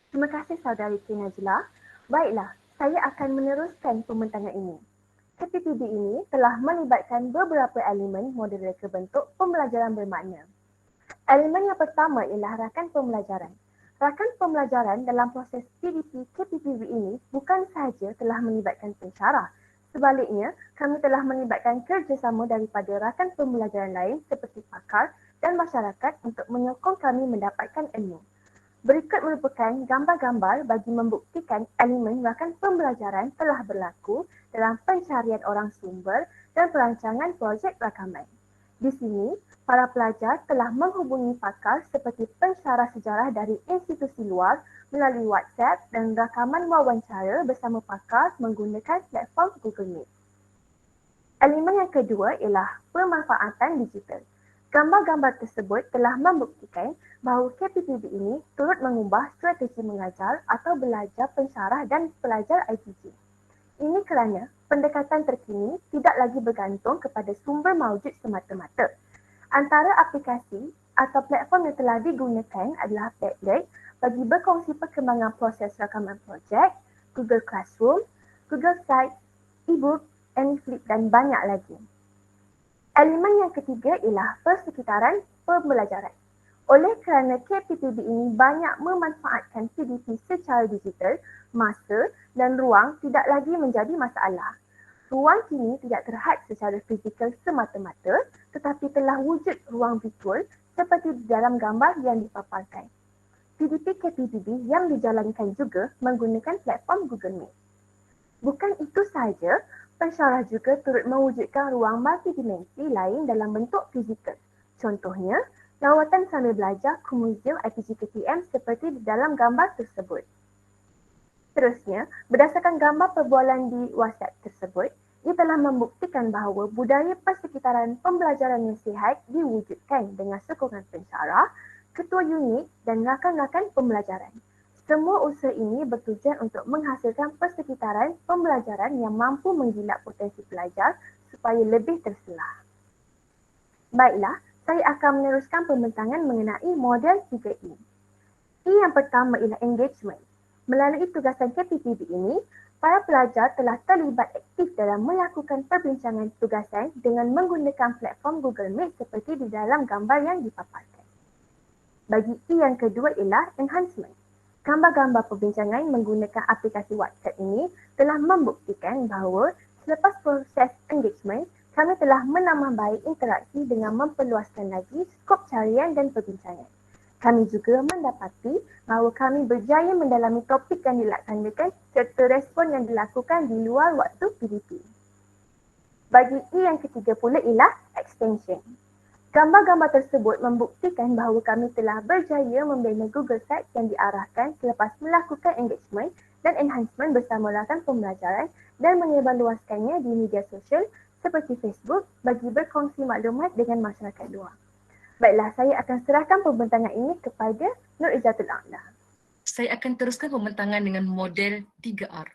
Terima kasih saudari K. Najla. Baiklah, saya akan meneruskan pembentangan ini. KPPB ini telah melibatkan beberapa elemen model reka bentuk pembelajaran bermakna. Elemen yang pertama ialah rakan pembelajaran. Rakan pembelajaran dalam proses PDP KPPB ini bukan sahaja telah melibatkan pensyarah. Sebaliknya, kami telah melibatkan kerjasama daripada rakan pembelajaran lain seperti pakar dan masyarakat untuk menyokong kami mendapatkan ilmu. Berikut merupakan gambar-gambar bagi membuktikan elemen rakan pembelajaran telah berlaku dalam pencarian orang sumber dan perancangan projek rakaman. Di sini, para pelajar telah menghubungi pakar seperti pensyarah sejarah dari institusi luar melalui WhatsApp dan rakaman wawancara bersama pakar menggunakan platform Google Meet. Elemen yang kedua ialah pemanfaatan digital. Gambar-gambar tersebut telah membuktikan bahawa KPPB ini turut mengubah strategi mengajar atau belajar pensyarah dan pelajar IPG. Ini kerana pendekatan terkini tidak lagi bergantung kepada sumber mawjud semata-mata. Antara aplikasi atau platform yang telah digunakan adalah Padlet bagi berkongsi perkembangan proses rakaman projek, Google Classroom, Google Sites, e-book, Anyflip dan banyak lagi. Elemen yang ketiga ialah persekitaran pembelajaran. Oleh kerana KPPB ini banyak memanfaatkan PDP secara digital, masa dan ruang tidak lagi menjadi masalah. Ruang kini tidak terhad secara fizikal semata-mata tetapi telah wujud ruang virtual seperti di dalam gambar yang dipaparkan. PDP KPPB yang dijalankan juga menggunakan platform Google Meet. Bukan itu sahaja, pensyarah juga turut mewujudkan ruang multidimensi lain dalam bentuk fizikal. Contohnya, lawatan sambil belajar ke Museum IPG KTM seperti di dalam gambar tersebut. Seterusnya, berdasarkan gambar perbualan di WhatsApp tersebut, ia telah membuktikan bahawa budaya persekitaran pembelajaran yang sihat diwujudkan dengan sokongan pensyarah, ketua unit dan rakan-rakan pembelajaran. Semua usaha ini bertujuan untuk menghasilkan persekitaran pembelajaran yang mampu menggilak potensi pelajar supaya lebih terselah. Baiklah, saya akan meneruskan pembentangan mengenai model 3E. E yang pertama ialah engagement. Melalui tugasan KPPB ini, para pelajar telah terlibat aktif dalam melakukan perbincangan tugasan dengan menggunakan platform Google Meet seperti di dalam gambar yang dipaparkan. Bagi E yang kedua ialah enhancement. Gambar-gambar perbincangan menggunakan aplikasi WhatsApp ini telah membuktikan bahawa selepas proses engagement, kami telah menambah baik interaksi dengan memperluaskan lagi skop carian dan perbincangan. Kami juga mendapati bahawa kami berjaya mendalami topik yang dilaksanakan serta respon yang dilakukan di luar waktu PDP. Bagi E yang ketiga pula ialah extension. Gambar-gambar tersebut membuktikan bahawa kami telah berjaya membina Google Sites yang diarahkan selepas melakukan engagement dan enhancement bersama rakan pembelajaran dan menyebarluaskannya di media sosial seperti Facebook bagi berkongsi maklumat dengan masyarakat luar. Baiklah, saya akan serahkan pembentangan ini kepada Nur Izzatul A'la. Saya akan teruskan pembentangan dengan model 3R.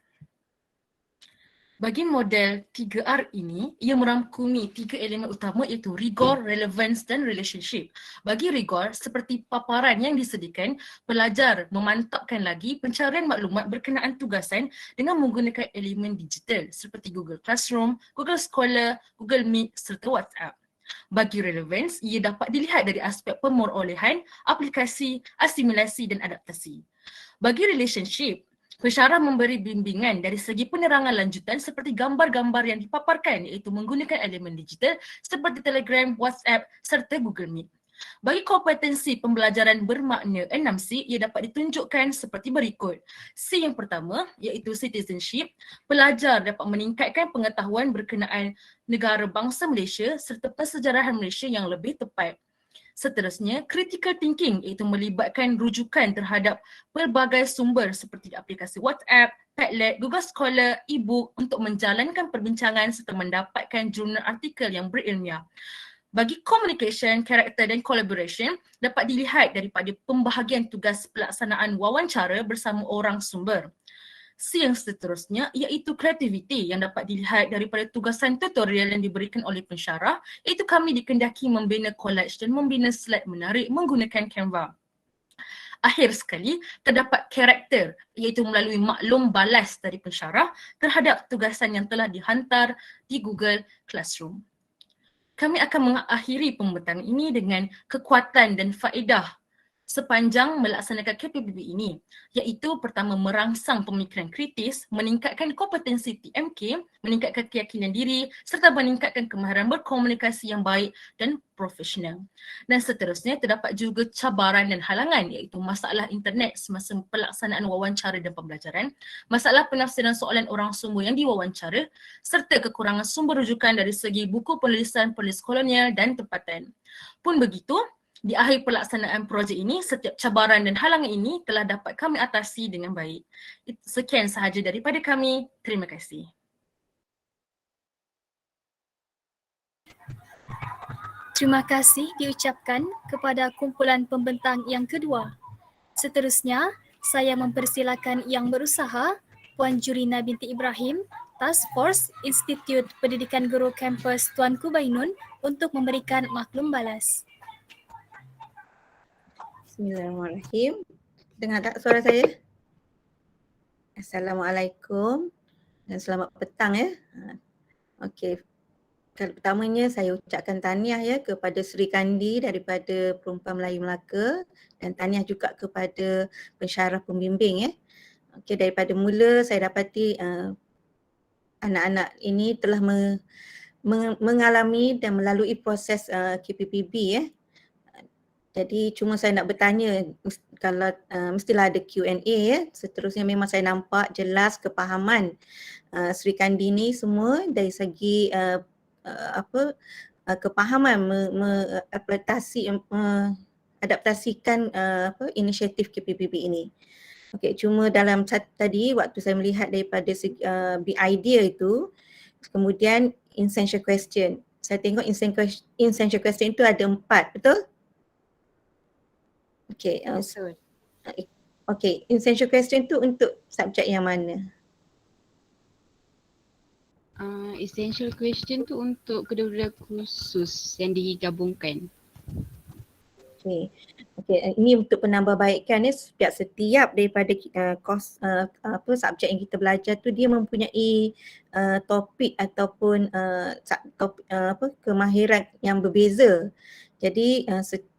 Bagi model 3R ini, ia merangkumi 3 elemen utama iaitu rigor, relevance dan relationship. Bagi rigor, seperti paparan yang disediakan, pelajar memantapkan lagi pencarian maklumat berkenaan tugasan dengan menggunakan elemen digital seperti Google Classroom, Google Scholar, Google Meet serta WhatsApp. Bagi relevance, ia dapat dilihat dari aspek pemerolehan, aplikasi, asimilasi dan adaptasi. Bagi relationship, pensyarah memberi bimbingan dari segi penerangan lanjutan seperti gambar-gambar yang dipaparkan iaitu menggunakan elemen digital seperti Telegram, WhatsApp serta Google Meet. Bagi kompetensi pembelajaran bermakna 6C, ia dapat ditunjukkan seperti berikut. C yang pertama iaitu citizenship. Pelajar dapat meningkatkan pengetahuan berkenaan negara bangsa Malaysia serta persejarahan Malaysia yang lebih tepat. Seterusnya, critical thinking iaitu melibatkan rujukan terhadap pelbagai sumber seperti aplikasi WhatsApp, Padlet, Google Scholar, e-book untuk menjalankan perbincangan serta mendapatkan jurnal artikel yang berilmiah. Bagi communication, karakter dan collaboration dapat dilihat daripada pembahagian tugas pelaksanaan wawancara bersama orang sumber. C yang seterusnya iaitu creativity yang dapat dilihat daripada tugasan tutorial yang diberikan oleh pensyarah iaitu kami dikendaki membina collage dan membina slide menarik menggunakan Canva. Akhir sekali, terdapat karakter iaitu melalui maklum balas dari pensyarah terhadap tugasan yang telah dihantar di Google Classroom. Kami akan mengakhiri pembentangan ini dengan kekuatan dan faedah sepanjang melaksanakan KPPB ini, iaitu pertama merangsang pemikiran kritis, meningkatkan kompetensi TMK, meningkatkan keyakinan diri serta meningkatkan kemahiran berkomunikasi yang baik dan profesional. Dan seterusnya terdapat juga cabaran dan halangan iaitu masalah internet semasa pelaksanaan wawancara dan pembelajaran, masalah penafsiran soalan orang sumber yang diwawancara serta kekurangan sumber rujukan dari segi buku penulisan penulis kolonial dan tempatan. Pun begitu, di akhir pelaksanaan projek ini, setiap cabaran dan halangan ini telah dapat kami atasi dengan baik. Sekian sahaja daripada kami. Terima kasih. Terima kasih diucapkan kepada kumpulan pembentang yang kedua. Seterusnya, saya mempersilakan yang berusaha, Puan Jurina binti Ibrahim, Task Force Institut Pendidikan Guru Kampus Tuanku Bainun untuk memberikan maklum balas. Bismillahirrahmanirrahim. Dengar tak suara saya? Assalamualaikum dan selamat petang ya. Okey. Kali pertamanya saya ucapkan tahniah ya kepada Sri Kandi daripada Perempuan Melayu Melaka dan tahniah juga kepada pensyarah pembimbing ya. Okey, daripada mula saya dapati anak-anak ini telah mengalami dan melalui proses KPPB ya. Jadi cuma saya nak bertanya kalau mestilah ada Q&A ya. Seterusnya memang saya nampak jelas kepahaman Sri Kandi ni semua dari segi kepahaman adaptasikan inisiatif KPPB ini. Okey, cuma dalam tadi waktu saya melihat daripada segi idea itu, kemudian essential question. Saya tengok essential question itu ada 4, betul? Okey, essential question tu untuk subjek yang mana? Essential question tu untuk kedua-dua khusus yang digabungkan. Okey, ini untuk penambahbaikan ya, setiap daripada subjek yang kita belajar tu dia mempunyai topik ataupun kemahiran yang berbeza. Jadi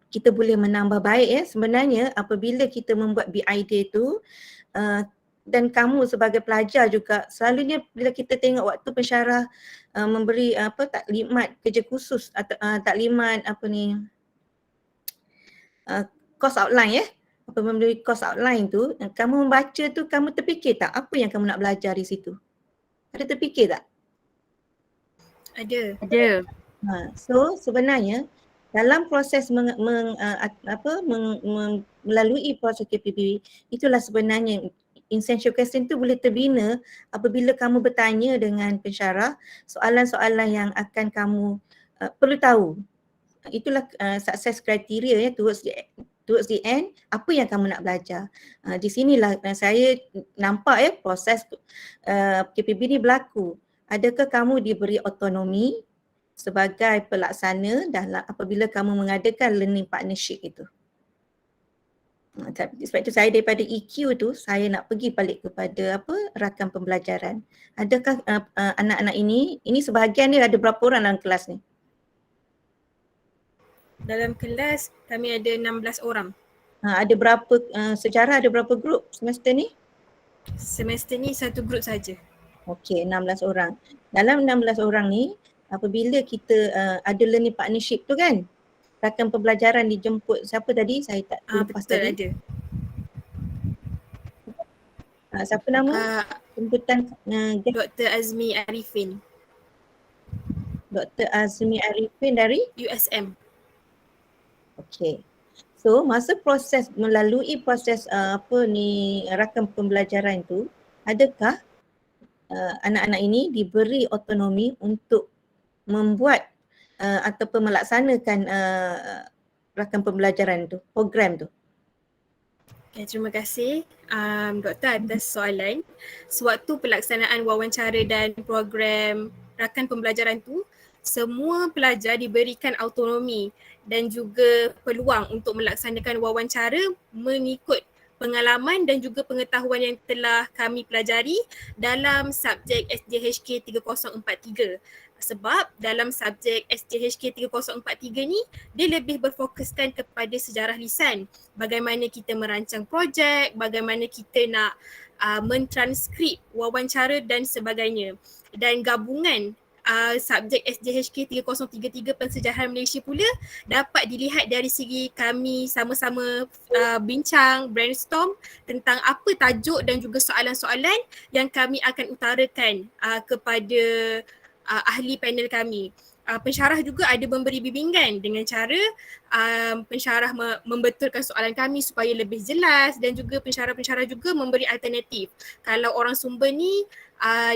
kita boleh menambah baik ya sebenarnya apabila kita membuat BID tu dan kamu sebagai pelajar juga selalunya bila kita tengok waktu pensyarah memberi taklimat kerja khusus atau taklimat course outline ya, memberi course outline tu, kamu membaca tu kamu terfikir tak apa yang kamu nak belajar di situ? Ada terfikir tak? Ada. So sebenarnya dalam proses melalui proses KPPB, itulah sebenarnya essential question tu boleh terbina apabila kamu bertanya dengan pensyarah soalan-soalan yang akan kamu perlu tahu. Itulah success criteria ya towards the end, apa yang kamu nak belajar. Di sinilah saya nampak ya proses KPPB ni berlaku. Adakah kamu diberi autonomi sebagai pelaksana dalam apabila kamu mengadakan learning partnership itu. Sebab itu saya daripada EQ tu saya nak pergi balik kepada rakan pembelajaran. Adakah anak-anak ini sebahagian dia ada berapa orang dalam kelas ni? Dalam kelas kami ada 16 orang. Ada berapa sejarah ada berapa grup semester ni? Semester ni satu grup saja. Okey, 16 orang. Dalam 16 orang ni apabila kita ada learning partnership tu kan, rakan pembelajaran dijemput siapa tadi? Saya tak lepas betul tadi. Ada. Siapa nama? Jemputan Dr. Azmi Arifin. Dr. Azmi Arifin dari USM. Okey. So masa proses melalui proses rakan pembelajaran tu, adakah anak-anak ini diberi autonomi untuk membuat ataupun melaksanakan rakan pembelajaran tu, program tu? Okay, terima kasih Doktor atas soalan. Sewaktu pelaksanaan wawancara dan program rakan pembelajaran tu, semua pelajar diberikan autonomi dan juga peluang untuk melaksanakan wawancara mengikut pengalaman dan juga pengetahuan yang telah kami pelajari dalam subjek SJHK 3043. Sebab dalam subjek SJHK 3043 ni dia lebih berfokuskan kepada sejarah lisan. Bagaimana kita merancang projek, bagaimana kita nak mentranskrip wawancara dan sebagainya. Dan gabungan subjek SJHK 3033 Pensejarah Malaysia pula dapat dilihat dari segi kami sama-sama bincang, brainstorm tentang apa tajuk dan juga soalan-soalan yang kami akan utarakan kepada ahli panel kami. Pensyarah juga ada memberi bimbingan dengan cara pensyarah membetulkan soalan kami supaya lebih jelas, dan juga pensyarah-pensyarah juga memberi alternatif. Kalau orang sumber ni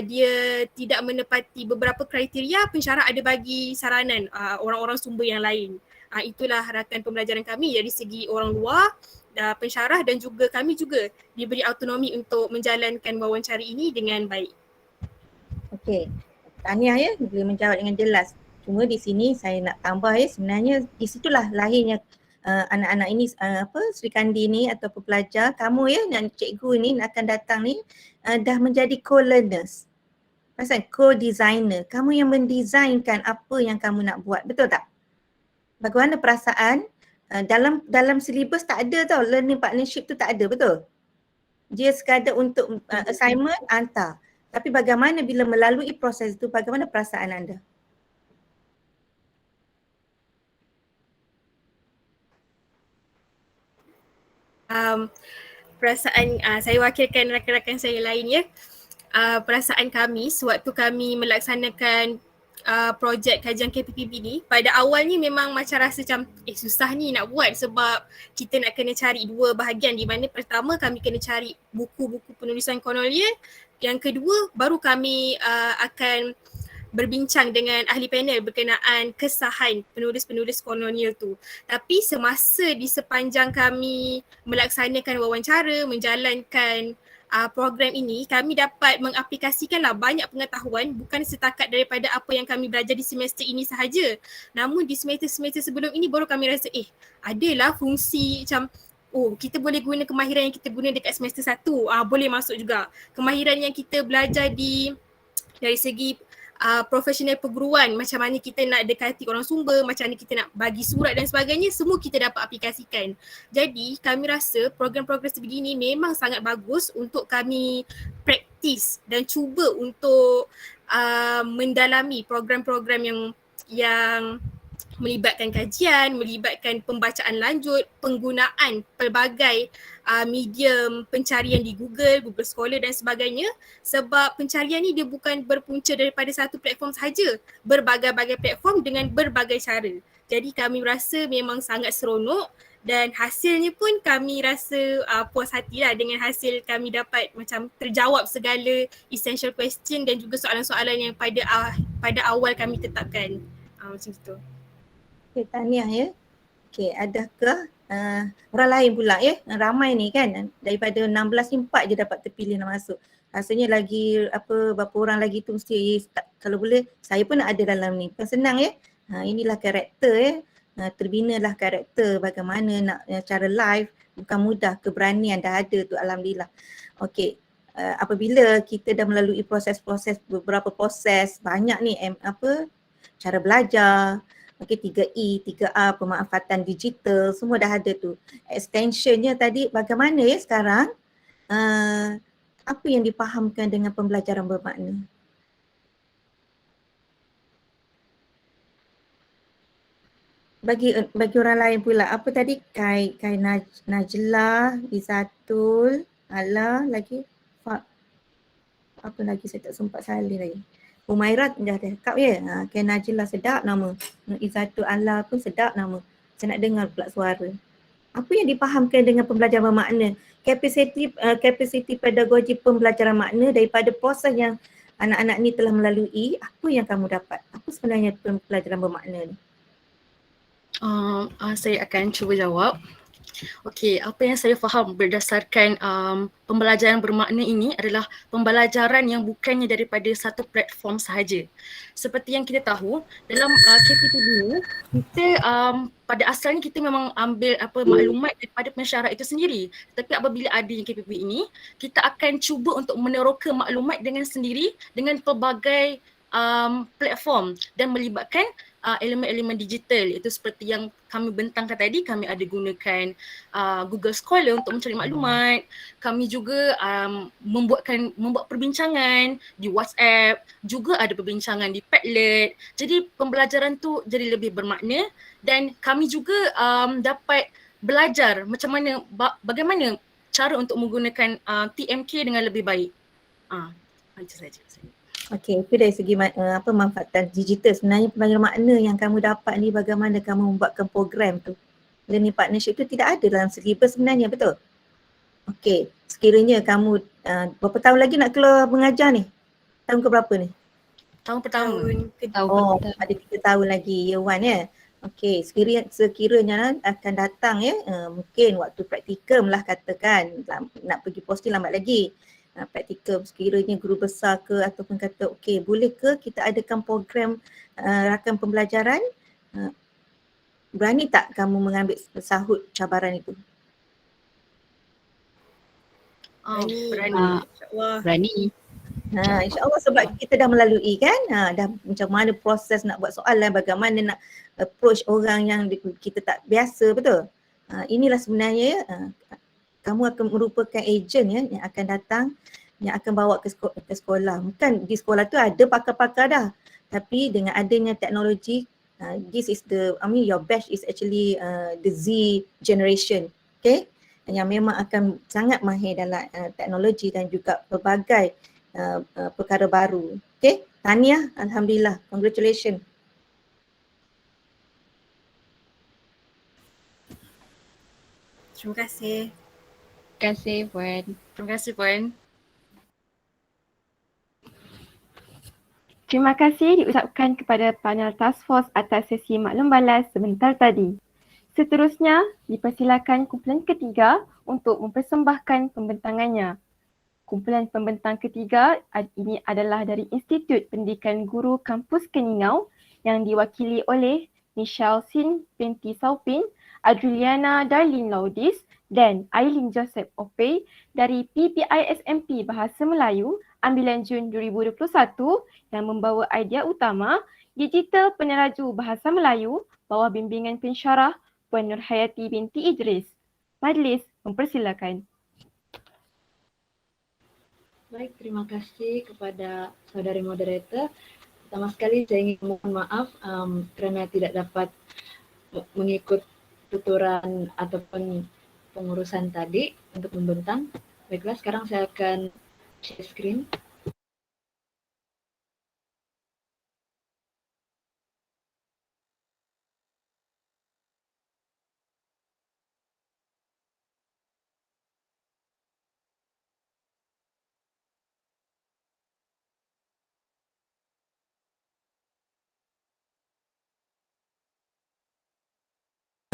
dia tidak menepati beberapa kriteria, pensyarah ada bagi saranan orang-orang sumber yang lain. Itulah rakan pembelajaran kami dari segi orang luar, pensyarah, dan juga kami juga diberi autonomi untuk menjalankan wawancara ini dengan baik. Okey. Tahniah ya, boleh menjawab dengan jelas. Cuma di sini saya nak tambah ya, sebenarnya di situlah lahirnya anak-anak ini Sri Kandi ni ataupun pelajar kamu ya dan cikgu ni akan datang ni dah menjadi co-learners. Pasal co-designer, kamu yang mendesainkan apa yang kamu nak buat, betul tak? Bagaimana perasaan dalam silibus tak ada tau, learning partnership tu tak ada, betul? Dia sekadar untuk assignment hantar. Tapi bagaimana bila melalui proses itu, bagaimana perasaan anda? Perasaan saya wakilkan rakan-rakan saya lain ya. Perasaan kami sewaktu kami melaksanakan projek kajian KPPB ni, pada awalnya memang macam rasa macam susah ni nak buat sebab kita nak kena cari dua bahagian, di mana pertama kami kena cari buku-buku penulisan kolonial, yang kedua baru kami akan berbincang dengan ahli panel berkenaan kesahan penulis-penulis kolonial tu. Tapi semasa di sepanjang kami melaksanakan wawancara, menjalankan program ini, kami dapat mengaplikasikanlah banyak pengetahuan bukan setakat daripada apa yang kami belajar di semester ini sahaja. Namun di semester-semester sebelum ini baru kami rasa adalah fungsi macam kita boleh guna kemahiran yang kita guna dekat semester 1, boleh masuk juga. Kemahiran yang kita belajar dari segi profesional perguruan, macam mana kita nak dekati orang sumber, macam mana kita nak bagi surat dan sebagainya, semua kita dapat aplikasikan. Jadi kami rasa program-program sebegini memang sangat bagus untuk kami praktis dan cuba untuk mendalami program-program yang melibatkan kajian, melibatkan pembacaan lanjut, penggunaan pelbagai medium pencarian di Google Scholar dan sebagainya, sebab pencarian ni dia bukan berpunca daripada satu platform sahaja, berbagai-bagai platform dengan berbagai cara. Jadi kami rasa memang sangat seronok dan hasilnya pun kami rasa puas hatilah dengan hasil kami dapat macam terjawab segala essential question dan juga soalan-soalan yang pada awal kami tetapkan. Macam itu. Okay, tahniah ya. Okay, adakah orang lain pula ya, ramai ni kan, daripada 16 ni 4 je dapat terpilih nak masuk. Rasanya lagi berapa orang lagi tu mesti kalau boleh saya pun nak ada dalam ni. Bukan senang ya. Inilah karakter ya. Terbinalah karakter bagaimana nak cara live, bukan mudah, keberanian dah ada tu, alhamdulillah. Okey. Apabila kita dah melalui beberapa proses banyak ni cara belajar, okey, 3E, 3A, pemanfaatan digital, semua dah ada tu. Extensionnya tadi bagaimana ya sekarang, apa yang dipahamkan dengan pembelajaran bermakna? Bagi orang lain pula, apa tadi? Kai Najla, Izatul, Ala lagi, apa lagi saya tak sempat salin lagi. Umairat dah cakap ya. Kai Najla sedap nama. Izatul, Ala pun sedap nama. Saya nak dengar pula suara. Apa yang dipahamkan dengan pembelajaran bermakna? Kapasiti pedagogi pembelajaran makna daripada proses yang anak-anak ni telah melalui, apa yang kamu dapat? Apa sebenarnya pembelajaran bermakna ni? Saya akan cuba jawab. Okey, apa yang saya faham berdasarkan pembelajaran bermakna ini adalah pembelajaran yang bukannya daripada satu platform sahaja. Seperti yang kita tahu, dalam KPPB ini, kita pada asalnya kita memang ambil maklumat daripada pensyarah itu sendiri. Tapi apabila adanya KPPB ini, kita akan cuba untuk meneroka maklumat dengan sendiri dengan pelbagai platform dan melibatkan elemen-elemen digital, iaitu seperti yang kami bentangkan tadi. Kami ada gunakan Google Scholar untuk mencari maklumat. Kami juga membuat perbincangan di WhatsApp, juga ada perbincangan di Padlet. Jadi pembelajaran tu jadi lebih bermakna dan kami juga dapat belajar macam mana bagaimana cara untuk menggunakan TMK dengan lebih baik. Itu saja. Okey, itu dari segi manfaatan digital. Sebenarnya pelbagai makna yang kamu dapat ni bagaimana kamu membuatkan program tu. Learning partnership tu tidak ada dalam syllabus sebenarnya, betul? Okey, sekiranya kamu berapa tahun lagi nak keluar mengajar ni? Tahun ke berapa ni? Tahun pertama. Ada 3 tahun lagi, year 1 ya? Okey, sekiranya akan datang ya, mungkin waktu praktikum lah katakan, nak pergi posting lambat lagi. Praktikum sekiranya guru besar ke ataupun kata okey boleh ke kita adakan program rakan pembelajaran, berani tak kamu mengambil sahut cabaran itu? Berani. Berani. InsyaAllah sebab kita dah melalui kan, dah macam mana proses nak buat soalan, bagaimana nak approach orang yang kita tak biasa, betul? Inilah sebenarnya kamu akan merupakan ejen ya yang akan datang, yang akan bawa ke sekolah. Bukan di sekolah tu ada pakar-pakar dah, tapi dengan adanya teknologi, this is your batch is actually the Z generation, okay? Yang memang akan sangat mahir dalam teknologi dan juga pelbagai perkara baru. Okay, tahniah, alhamdulillah, congratulations. Terima kasih. Terima kasih Puan. Terima kasih Puan. Terima kasih diucapkan kepada panel task force atas sesi maklum balas sebentar tadi. Seterusnya, dipersilakan kumpulan ketiga untuk mempersembahkan pembentangannya. Kumpulan pembentang ketiga ini adalah dari Institut Pendidikan Guru Kampus Keningau yang diwakili oleh Michelle Sin binti Saupin, Adriana Darlene Laudis dan Aileen Joseph Opey dari PPISMP Bahasa Melayu ambilan Jun 2021 yang membawa idea utama Digital Peneraju Bahasa Melayu bawah bimbingan pensyarah Puan Nurhayati binti Idris. Majlis mempersilakan. Baik, terima kasih kepada saudari moderator. Pertama sekali saya ingin mohon maaf kerana tidak dapat mengikut tuturan ataupun pengurusan tadi untuk membentang. Baiklah, sekarang saya akan share screen.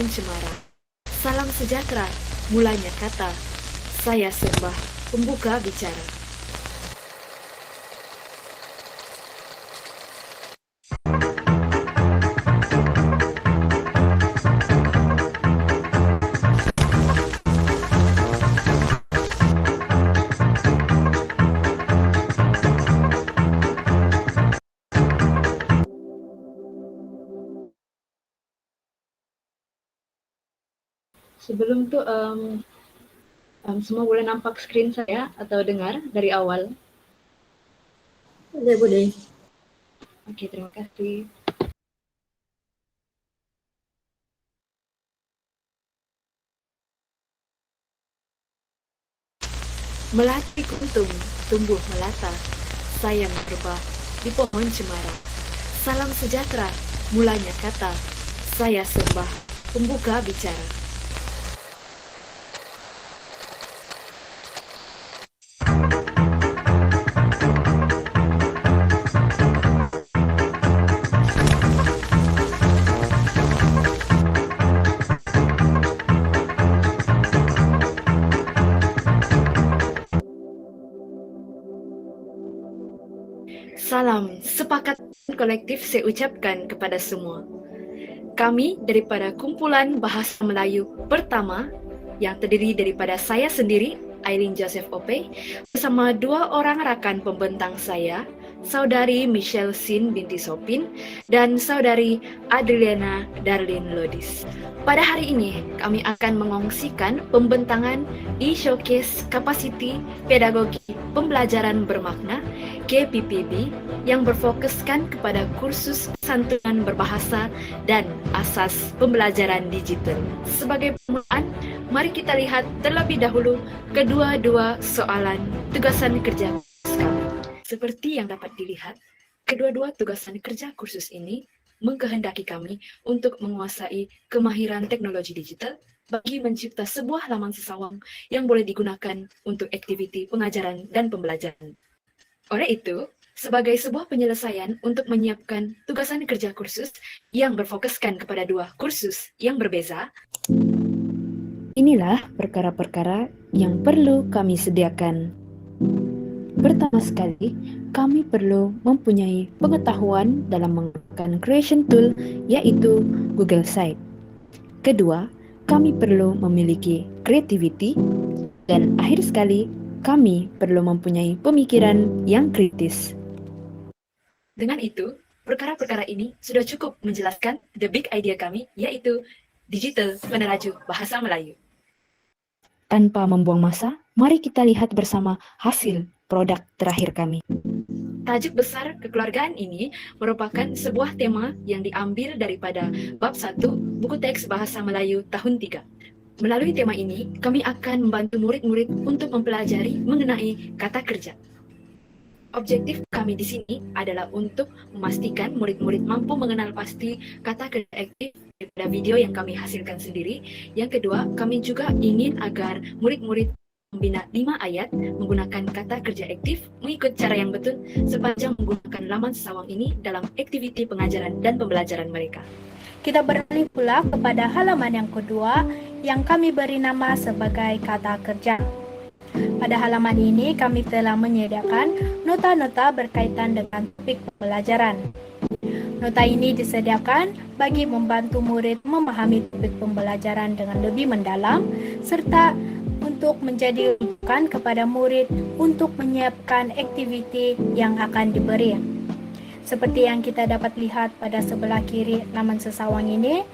Cemara. Salam sejahtera, mulanya kata, saya sembah, pembuka bicara. Sebelum tu semua boleh nampak skrin saya atau dengar dari awal? Boleh. Okey, terima kasih. Melati kuntum, tumbuh melata, sayang berbah di pohon cemara. Salam sejahtera, mulanya kata, saya sembah, pembuka bicara. Salam sepakat kolektif saya ucapkan kepada semua. Kami daripada kumpulan Bahasa Melayu pertama yang terdiri daripada saya sendiri, Aileen Joseph Opey, bersama 2 orang rakan pembentang saya, Saudari Michelle Sin binti Sopin, dan Saudari Adriana Darlin Lodis. Pada hari ini, kami akan mengongsikan pembentangan e-showcase Capacity Pedagogi Pembelajaran Bermakna KPPB yang berfokuskan kepada kursus santunan berbahasa dan asas pembelajaran digital. Sebagai permulaan, mari kita lihat terlebih dahulu kedua-dua soalan tugasan kerja kami. Seperti yang dapat dilihat, kedua-dua tugasan kerja kursus ini mengkehendaki kami untuk menguasai kemahiran teknologi digital bagi mencipta sebuah laman sesawang yang boleh digunakan untuk aktiviti pengajaran dan pembelajaran. Oleh itu, sebagai sebuah penyelesaian untuk menyiapkan tugasan kerja kursus yang berfokuskan kepada dua kursus yang berbeza, inilah perkara-perkara yang perlu kami sediakan. Pertama sekali, kami perlu mempunyai pengetahuan dalam menggunakan creation tool yaitu Google Site. Kedua, kami perlu memiliki creativity. Dan akhir sekali, kami perlu mempunyai pemikiran yang kritis. Dengan itu, perkara-perkara ini sudah cukup menjelaskan the big idea kami yaitu digital peneraju bahasa Melayu. Tanpa membuang masa, mari kita lihat bersama hasil produk terakhir kami. Tajuk besar kekeluargaan ini merupakan sebuah tema yang diambil daripada bab 1 buku teks bahasa Melayu tahun 3. Melalui tema ini, kami akan membantu murid-murid untuk mempelajari mengenai kata kerja. Objektif kami di sini adalah untuk memastikan murid-murid mampu mengenal pasti kata kerja aktif daripada video yang kami hasilkan sendiri. Yang kedua, kami juga ingin agar murid-murid membina 5 ayat menggunakan kata kerja aktif mengikut cara yang betul sepanjang menggunakan laman sesawang ini dalam aktiviti pengajaran dan pembelajaran mereka. Kita beralih pula kepada halaman yang kedua yang kami beri nama sebagai kata kerja. Pada halaman ini kami telah menyediakan nota-nota berkaitan dengan topik pembelajaran. Nota ini disediakan bagi membantu murid memahami topik pembelajaran dengan lebih mendalam serta untuk menjadi rujukan kepada murid untuk menyiapkan aktiviti yang akan diberi. Seperti yang kita dapat lihat pada sebelah kiri laman sesawang ini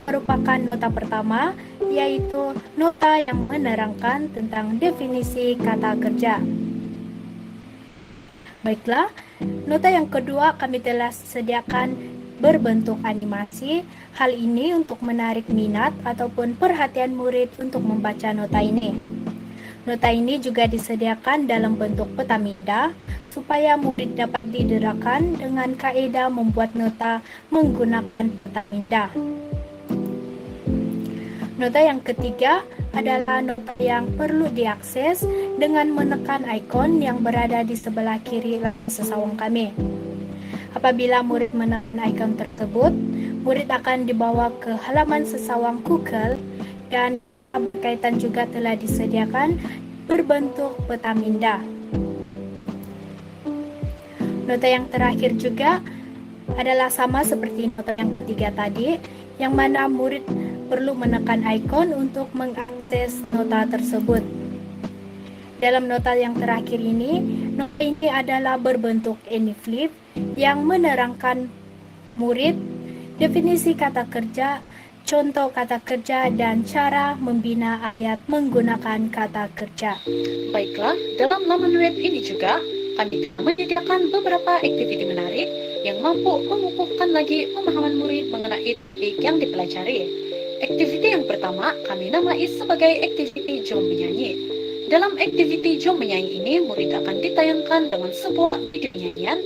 merupakan nota pertama, yaitu nota yang menerangkan tentang definisi kata kerja. Baiklah, nota yang kedua kami telah sediakan berbentuk animasi. Hal ini untuk menarik minat ataupun perhatian murid untuk membaca nota ini. Nota ini juga disediakan dalam bentuk peta minda supaya murid dapat diderakan dengan kaedah membuat nota menggunakan peta minda. Nota yang ketiga adalah nota yang perlu diakses dengan menekan ikon yang berada di sebelah kiri laman sesawang kami. Apabila murid menekan ikon tersebut, murid akan dibawa ke halaman sesawang Google dan berkaitan juga telah disediakan berbentuk peta minda. Nota yang terakhir juga adalah sama seperti nota yang ketiga tadi, yang mana murid perlu menekan ikon untuk mengakses nota tersebut. Dalam nota yang terakhir ini, nota ini adalah berbentuk anyflip yang menerangkan murid definisi kata kerja, contoh kata kerja, dan cara membina ayat menggunakan kata kerja. Baiklah, dalam laman web ini juga kami menyediakan beberapa aktiviti menarik yang mampu mengukuhkan lagi pemahaman murid mengenai topik yang dipelajari. Aktiviti yang pertama kami namai sebagai aktiviti Jom Menyanyi. Dalam aktiviti Jom Menyanyi ini, murid akan ditayangkan dengan sebuah video nyanyian,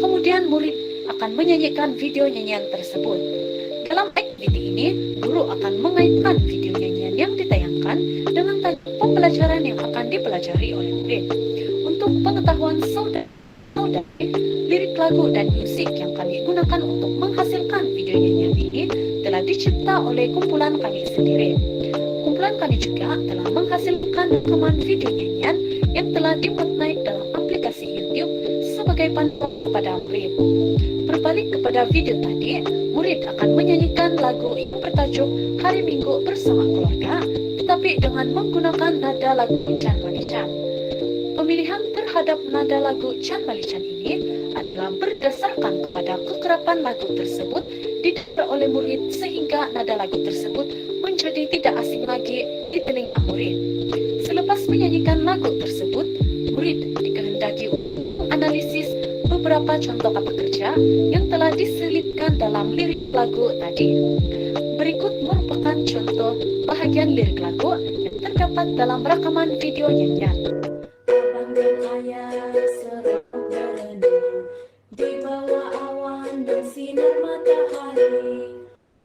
kemudian murid akan menyanyikan video nyanyian tersebut. Dalam aktiviti ini, guru akan mengaitkan video nyanyian yang ditayangkan dengan tajuk pembelajaran yang akan dipelajari oleh murid. Untuk pengetahuan saudari, lirik lagu dan musik yang kami gunakan untuk menghasilkan video nyanyian ini telah dicipta oleh kumpulan kami sendiri. Kumpulan kami juga telah menghasilkan rekaman video nyanyian yang telah dimuat naik dalam aplikasi YouTube sebagai panduan kepada murid. Berbalik kepada video tadi, murid akan menyanyikan lagu yang bertajuk Hari Minggu Bersama Keluarga, tetapi dengan menggunakan nada lagu Pincang Manicang. Pemilihan terhadap nada lagu Chan Malichan ini adalah berdasarkan kepada kekerapan lagu tersebut didengar oleh murid sehingga nada lagu tersebut menjadi tidak asing lagi di telinga murid. Selepas menyanyikan lagu tersebut, murid dikehendaki untuk menganalisis beberapa contoh kata kerja yang telah diselipkan dalam lirik lagu tadi. Berikut merupakan contoh bahagian lirik lagu yang terdapat dalam rekaman video nyanyian. Di bawah awan dan sinar matahari,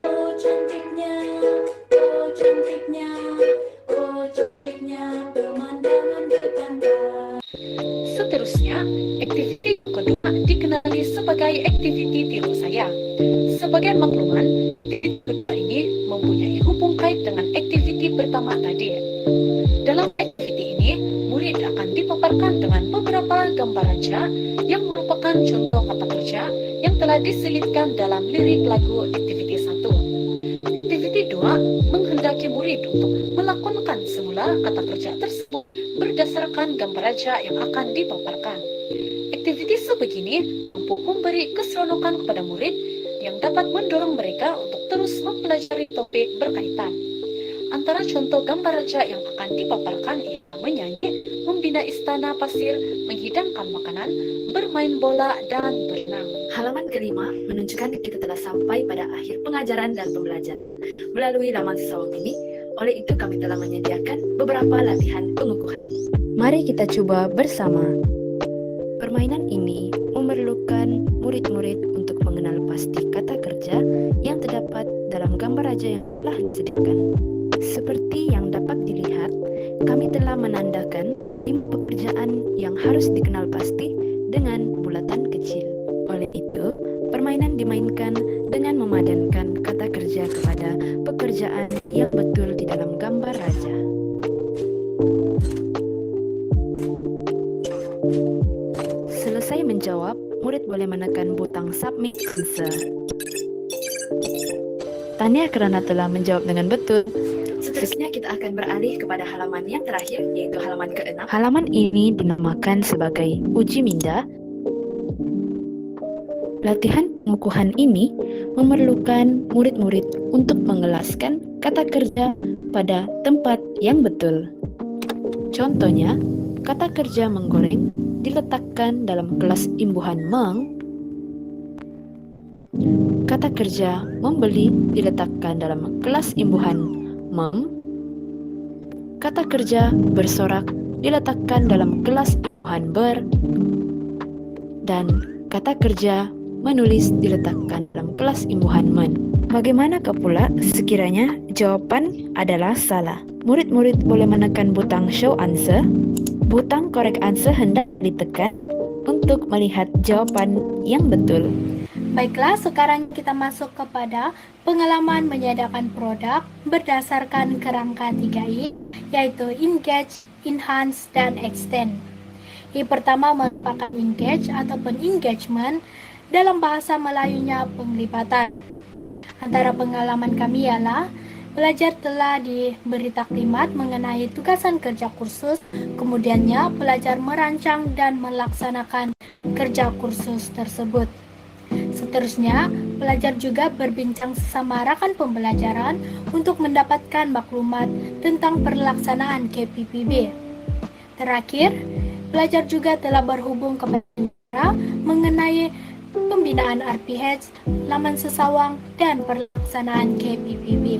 oh cantiknya, oh cantiknya, oh cantiknya pemandangan tetangga. Seterusnya, aktiviti kedua dikenali sebagai aktiviti tiru saya. Sebagai makluman, aktiviti kedua ini mempunyai hubung kait dengan aktiviti pertama tadi. Dalam aktiviti ini, murid akan dipaparkan dengan beberapa gambar raja yang merupakan contoh kata kerja yang telah diselipkan dalam lirik lagu aktiviti 1. Aktiviti 2 menghendaki murid untuk melakonkan semula kata kerja tersebut berdasarkan gambar raja yang akan dipaparkan. Aktiviti sebegini mampu memberi keseronokan kepada murid yang dapat mendorong mereka untuk terus mempelajari topik berkaitan. Antara contoh gambar raja yang akan dipaparkan ialah menyanyi, membina istana pasir, menghidangkan makanan, bermain bola, dan berenang. Halaman kelima menunjukkan kita telah sampai pada akhir pengajaran dan pembelajaran. Melalui laman sesawang ini, oleh itu kami telah menyediakan beberapa latihan pengukuhan. Mari kita coba bersama. Permainan ini memerlukan murid-murid untuk mengenal pasti kata kerja yang terdapat dalam gambar raja yang telah disediakan. Seperti yang dapat dilihat, kami telah menandakan 5 pekerjaan yang harus dikenal pasti dengan bulatan kecil. Oleh itu, permainan dimainkan dengan memadankan kata kerja kepada pekerjaan yang betul di dalam gambar raja. Selesai menjawab, murid boleh menekan butang submit answer. Tahniah kerana telah menjawab dengan betul. Seterusnya kita akan beralih kepada halaman yang terakhir, yaitu halaman ke-6. Halaman ini dinamakan sebagai uji minda. Latihan pengukuhan ini memerlukan murid-murid untuk mengelaskan kata kerja pada tempat yang betul. Contohnya, kata kerja menggoreng diletakkan dalam kelas imbuhan meng. Kata kerja membeli diletakkan dalam kelas imbuhan mem. Kata kerja bersorak diletakkan dalam kelas imbuhan ber. Dan kata kerja menulis diletakkan dalam kelas imbuhan men. Bagaimanakah pula sekiranya jawaban adalah salah? Murid-murid boleh menekan butang show answer. Butang correct answer hendak ditekan untuk melihat jawaban yang betul. Baiklah, sekarang kita masuk kepada pengalaman menyediakan produk berdasarkan kerangka 3I, yaitu engage, enhance, dan extend. Yang pertama merupakan engage ataupun engagement, dalam bahasa Melayunya penglibatan. Antara pengalaman kami ialah pelajar telah diberi taklimat mengenai tugasan kerja kursus, kemudiannya pelajar merancang dan melaksanakan kerja kursus tersebut. Seterusnya, pelajar juga berbincang sesama rakan pembelajaran untuk mendapatkan maklumat tentang pelaksanaan KPPB. Terakhir, pelajar juga telah berhubung kepada mengenai pembinaan RPH, laman sesawang, dan pelaksanaan KPPB.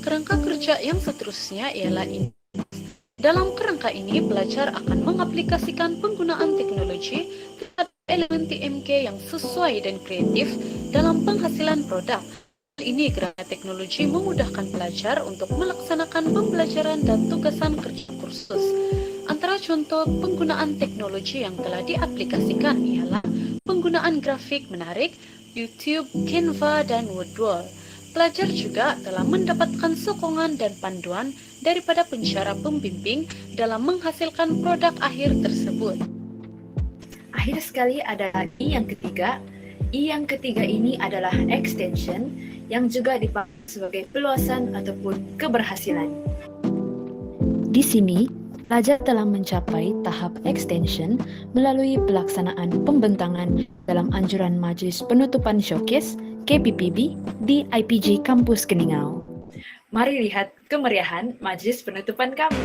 Kerangka kerja yang seterusnya ialah ini. Dalam kerangka ini, pelajar akan mengaplikasikan penggunaan teknologi terhadap elemen TMK yang sesuai dan kreatif dalam penghasilan produk. Hal ini kerana teknologi memudahkan pelajar untuk melaksanakan pembelajaran dan tugasan kerja kursus. Antara contoh penggunaan teknologi yang telah diaplikasikan ialah penggunaan grafik menarik, YouTube, Canva, dan Woodwall. Pelajar juga telah mendapatkan sokongan dan panduan daripada pensyarah pembimbing dalam menghasilkan produk akhir tersebut. Akhir sekali ada I yang ketiga. I yang ketiga ini adalah extension yang juga dipakai sebagai peluasan ataupun keberhasilan. Di sini, Pelajar telah mencapai tahap extension melalui pelaksanaan pembentangan dalam anjuran Majlis Penutupan Showcase KPPB di IPJ Kampus Keningau. Mari lihat kemeriahan majlis penutupan kami.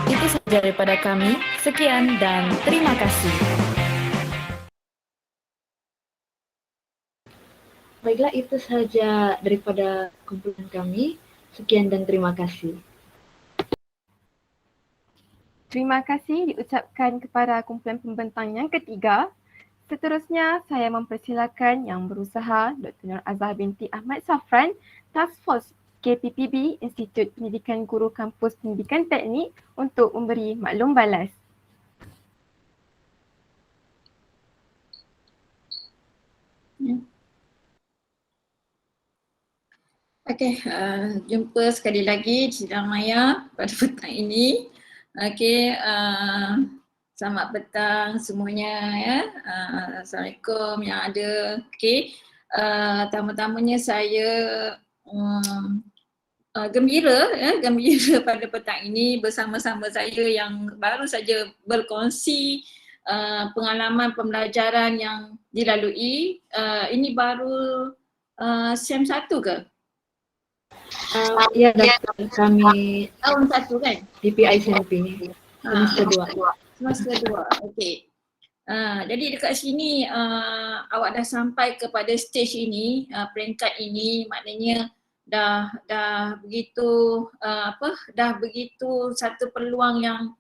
Itu saja daripada kami. Sekian dan terima kasih. Baiklah, itu saja daripada kumpulan kami. Sekian dan terima kasih. Terima kasih diucapkan kepada kumpulan pembentang yang ketiga. Seterusnya, saya mempersilakan yang berusaha Dr. Nur Azhar binti Ahmad Safran, Task Force KPPB, Institut Pendidikan Guru Kampus Pendidikan Teknik untuk memberi maklum balas. Okey, jumpa sekali lagi di sidang maya pada petang ini. Okey, selamat petang semuanya ya. Assalamualaikum yang ada. Okey, pertama-tamanya saya gembira pada petang ini bersama-sama saya yang baru saja berkongsi pengalaman pembelajaran yang dilalui. Ini baru SEM 1 ke? Ya, kami tahun 1 kan? DPI SMP semester 2. Semester 2, okey. Jadi dekat sini awak dah sampai kepada stage ini, peringkat ini, maknanya dah begitu dah begitu satu peluang yang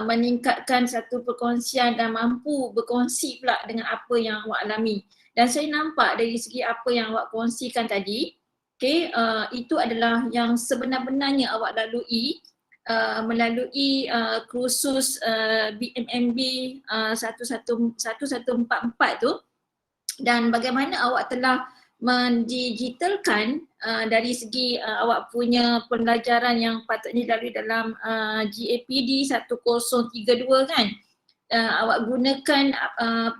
meningkatkan satu perkongsian dan mampu berkongsi pula dengan apa yang awak alami. Dan saya nampak dari segi apa yang awak kongsikan tadi, okey, itu adalah yang sebenar-benarnya awak lalui melalui kursus BMMB 1144 tu, dan bagaimana awak telah mendigitalkan dari segi awak punya pembelajaran yang patutnya dilalui dalam GAPD 1032 kan. Awak gunakan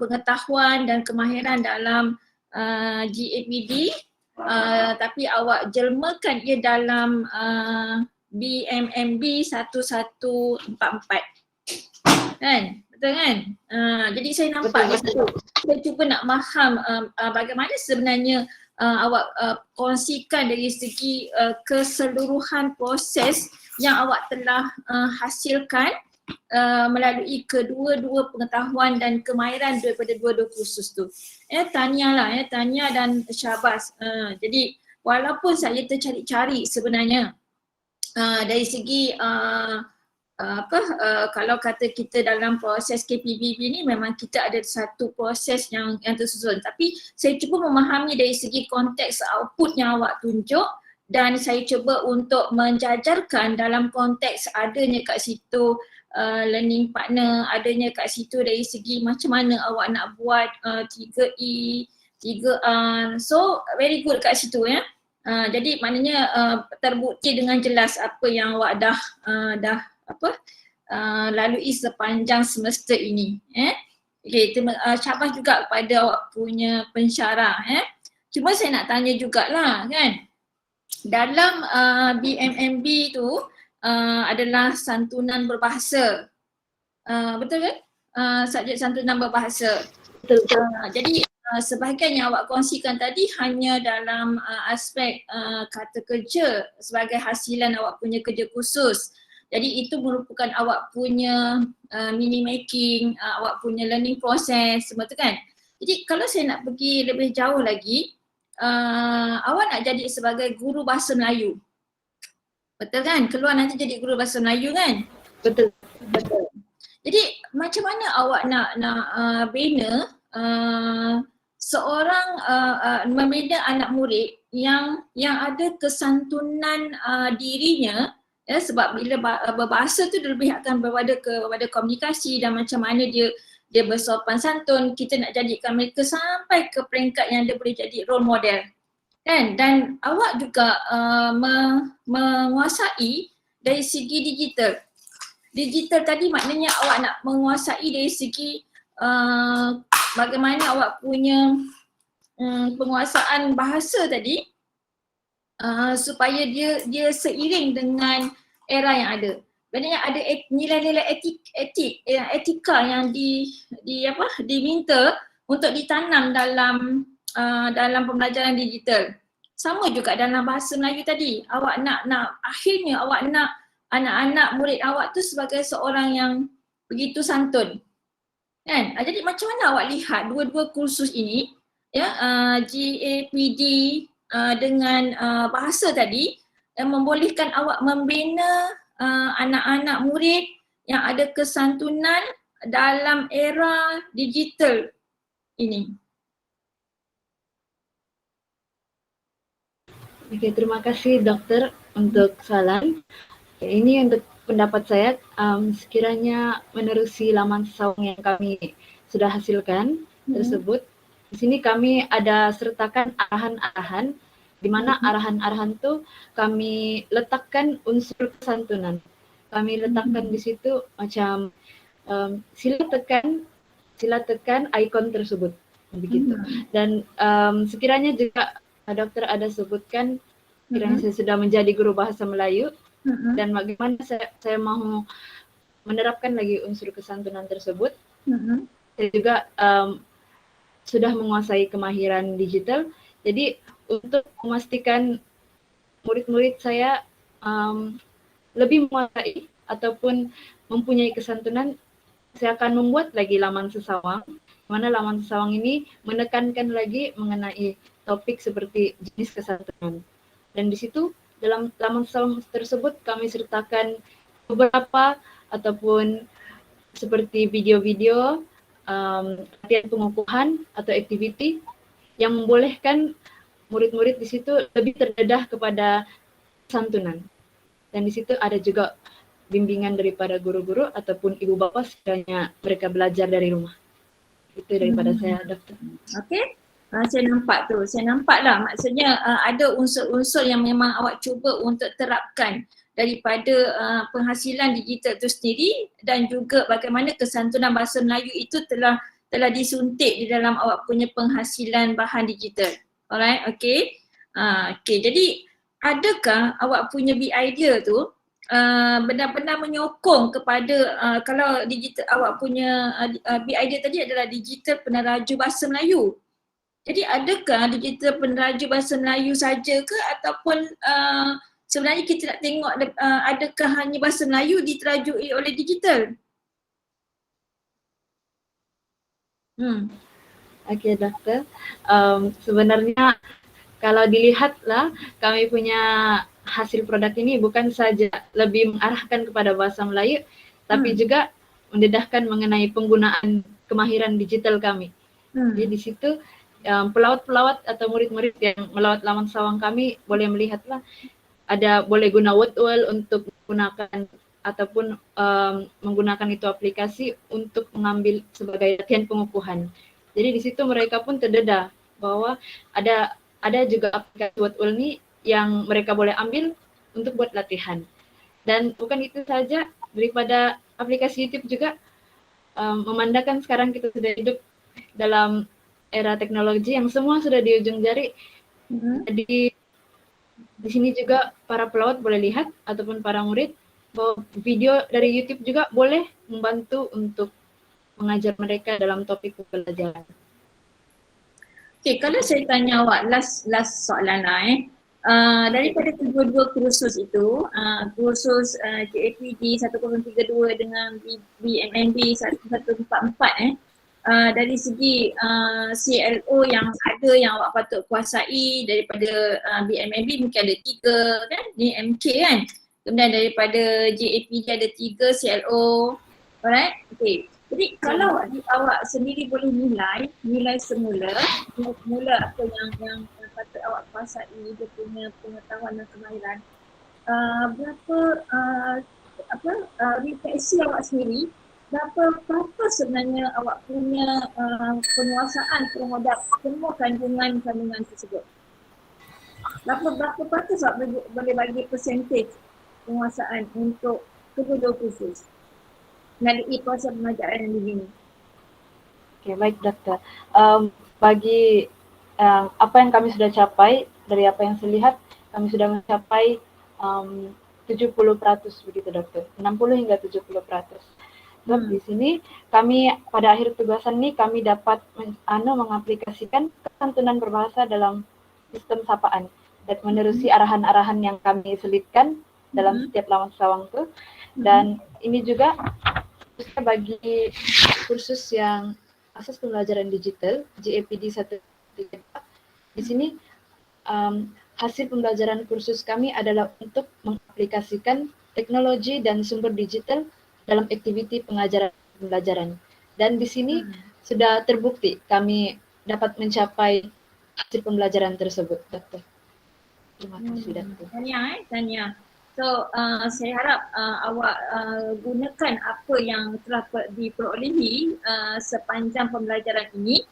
pengetahuan dan kemahiran dalam GAPD, tapi awak jelmakan ia dalam BMMB 1144 kan, betul kan? Jadi saya nampak betul. Saya cuba nak faham bagaimana sebenarnya awak kongsikan dari segi keseluruhan proses yang awak telah hasilkan melalui kedua-dua pengetahuan dan kemahiran daripada dua-dua kursus tu. Tahniah dan syabas. Jadi walaupun saya tercari-cari sebenarnya dari segi kalau kata kita dalam proses KPPB ni memang kita ada satu proses yang tersusun, tapi saya cuba memahami dari segi konteks output yang awak tunjuk, dan saya cuba untuk menjajarkan dalam konteks adanya kat situ learning partner, adanya kat situ dari segi macam mana awak nak buat 3E, 3R, so very good kat situ ya. Jadi maknanya terbukti dengan jelas apa yang awak dah lalui sepanjang semester ini. Okay, syabas juga kepada awak punya pensyarah. Cuma saya nak tanya jugalah kan, dalam BMMB tu adalah santunan berbahasa. Betul kan? Subjek santunan berbahasa. Betul. Jadi sebahagian yang awak kongsikan tadi hanya dalam aspek kata kerja sebagai hasilan awak punya kerja khusus. Jadi itu merupakan awak punya mini making, awak punya learning process, semua tu kan. Jadi kalau saya nak pergi lebih jauh lagi, awak nak jadi sebagai guru bahasa Melayu. Betul kan? Keluar nanti jadi guru bahasa Melayu kan? Betul. Jadi macam mana awak nak bina seorang membina anak murid yang ada kesantunan dirinya, ya, sebab bila berbahasa tu dia lebih akan kepada komunikasi dan macam mana dia bersopan santun. Kita nak jadikan mereka sampai ke peringkat yang dia boleh jadi role model. Dan awak juga menguasai dari segi digital. Digital tadi maknanya awak nak menguasai dari segi bagaimana awak punya penguasaan bahasa tadi supaya dia seiring dengan era yang ada. Maknanya ada nilai-nilai etika yang diminta untuk ditanam dalam pembelajaran digital. Sama juga dalam bahasa Melayu tadi. Awak akhirnya awak nak anak-anak murid awak tu sebagai seorang yang begitu santun. Kan? Jadi macam mana awak lihat dua-dua kursus ini, ya, GAPD dengan bahasa tadi yang membolehkan awak membina anak-anak murid yang ada kesantunan dalam era digital ini. Okey, terima kasih doktor untuk soalan. Ini untuk pendapat saya, sekiranya menerusi laman sesawang yang kami sudah hasilkan tersebut, di sini kami ada sertakan arahan-arahan, di mana arahan-arahan itu kami letakkan unsur kesantunan. Kami letakkan di situ macam sila tekan ikon tersebut, begitu. Dan sekiranya juga dokter ada sebutkan, kiranya saya sudah menjadi guru bahasa Melayu, dan bagaimana saya mahu menerapkan lagi unsur kesantunan tersebut. Saya juga sudah menguasai kemahiran digital, jadi untuk memastikan murid-murid saya lebih menguasai ataupun mempunyai kesantunan, saya akan membuat lagi laman sesawang, di mana laman sesawang ini menekankan lagi mengenai topik seperti jenis kesantunan. Dan di situ dalam laman sesawang tersebut kami sertakan beberapa ataupun seperti video-video, latihan pengukuhan atau aktiviti yang membolehkan murid-murid di situ lebih terdedah kepada santunan. Dan di situ ada juga bimbingan daripada guru-guru ataupun ibu bapa sekiranya mereka belajar dari rumah. Itu daripada saya, dokter. Okey. Saya nampaklah maksudnya ada unsur-unsur yang memang awak cuba untuk terapkan daripada penghasilan digital itu sendiri, dan juga bagaimana kesantunan bahasa Melayu itu telah disuntik di dalam awak punya penghasilan bahan digital. Alright, okey. Okey, jadi adakah awak punya B-idea tu benar-benar menyokong kepada kalau digital awak punya B-idea tadi adalah digital peneraju bahasa Melayu. Jadi adakah digital peneraju bahasa Melayu saja ke, ataupun sebenarnya kita nak tengok adakah hanya bahasa Melayu diterajui oleh digital? Okey, doktor. Sebenarnya kalau dilihatlah kami punya hasil produk ini bukan saja lebih mengarahkan kepada bahasa Melayu, tapi juga mendedahkan mengenai penggunaan kemahiran digital kami. Jadi di situ pelawat-pelawat atau murid-murid yang melawat laman sawang kami boleh melihatlah, ada boleh guna WordWall untuk menggunakan ataupun menggunakan itu aplikasi untuk mengambil sebagai latihan pengukuhan. Jadi di situ mereka pun terdedah bahwa ada juga aplikasi WordWall ini yang mereka boleh ambil untuk buat latihan. Dan bukan itu saja, daripada aplikasi YouTube juga memandangkan sekarang kita sudah hidup dalam era teknologi yang semua sudah di ujung jari. Jadi di sini juga para pelawat boleh lihat ataupun para murid bahwa video dari YouTube juga boleh membantu untuk mengajar mereka dalam topik pembelajaran. Okey, kalau saya tanya awak last soalan lah daripada kedua-dua kursus itu, kursus GAPD 1032 dengan BMNB 1144 dari segi CLO yang ada yang awak patut kuasai, daripada BMNB mungkin ada 3 kan, ni MK kan. Kemudian daripada GAPD ada 3 CLO. Alright, okay. Jadi kalau awak sendiri boleh nilai semula apa yang patut awak kuasai, dia punya pengetahuan dan kemahiran, berapa refleksi awak sendiri, berapa sebenarnya awak punya penguasaan terhadap semua kandungan tersebut? Berapa tak boleh bagi percentage penguasaan untuk kedua-dua kursus melalui proses pengajaran yang begini? Okey, baik doktor. Bagi apa yang kami sudah capai, dari apa yang saya lihat, kami sudah mencapai 70% begitu doktor, 60 hingga 70%. Sebab di sini kami pada akhir tugasan ini kami dapat mengaplikasikan kesantunan berbahasa dalam sistem sapaan dan menerusi arahan-arahan yang kami selipkan dalam setiap laman sawang itu. Dan ini juga khususnya bagi kursus yang asas pembelajaran digital GAPD 1. Di sini hasil pembelajaran kursus kami adalah untuk mengaplikasikan teknologi dan sumber digital dalam aktiviti pengajaran pembelajaran. Dan di sini sudah terbukti kami dapat mencapai hasil pembelajaran tersebut, doktor. Terima kasih, doktor. Tanya. So, saya harap awak gunakan apa yang telah diperolehi sepanjang pembelajaran ini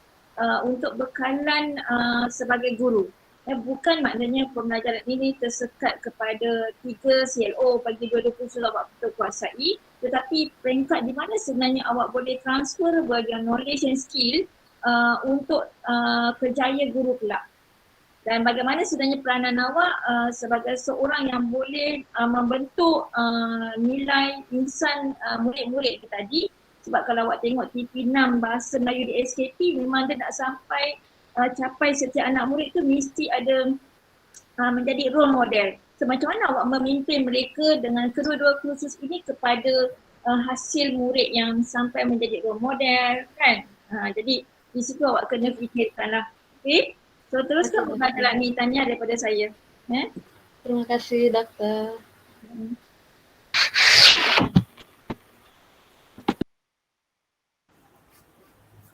untuk bekalan sebagai guru. Bukan maknanya pembelajaran ini tersekat kepada 3 CLO bagi 2 kursus awak betul kuasai, tetapi peringkat di mana sebenarnya awak boleh transfer bahagian knowledge and skill untuk kerjaya guru kelak. Dan bagaimana sebenarnya peranan awak sebagai seorang yang boleh membentuk nilai insan murid-murid kita tadi. Sebab kalau awak tengok TP6 Bahasa Melayu di SKP, memang dia nak sampai capai setiap anak murid tu mesti ada menjadi role model. So macam mana awak memimpin mereka dengan kedua-dua kursus ini kepada hasil murid yang sampai menjadi role model, kan? Jadi di situ awak kena fikirkan lah. Okay? So teruskan pembelajaran ni, tanya daripada saya. Terima kasih, doktor.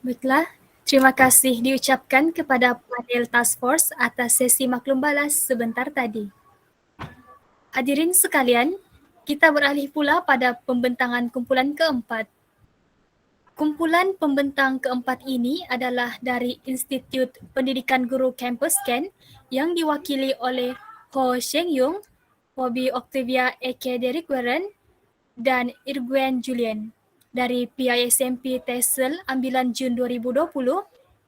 Baiklah, terima kasih diucapkan kepada panel task force atas sesi maklum balas sebentar tadi. Hadirin sekalian, kita beralih pula pada pembentangan kumpulan keempat. Kumpulan pembentang keempat ini adalah dari Institut Pendidikan Guru Kampus Ken yang diwakili oleh Ho Sheng Yung, Bobby Octavia Eke Derek Warren dan Irgwen Julian dari PISMP TESOL ambilan Jun 2020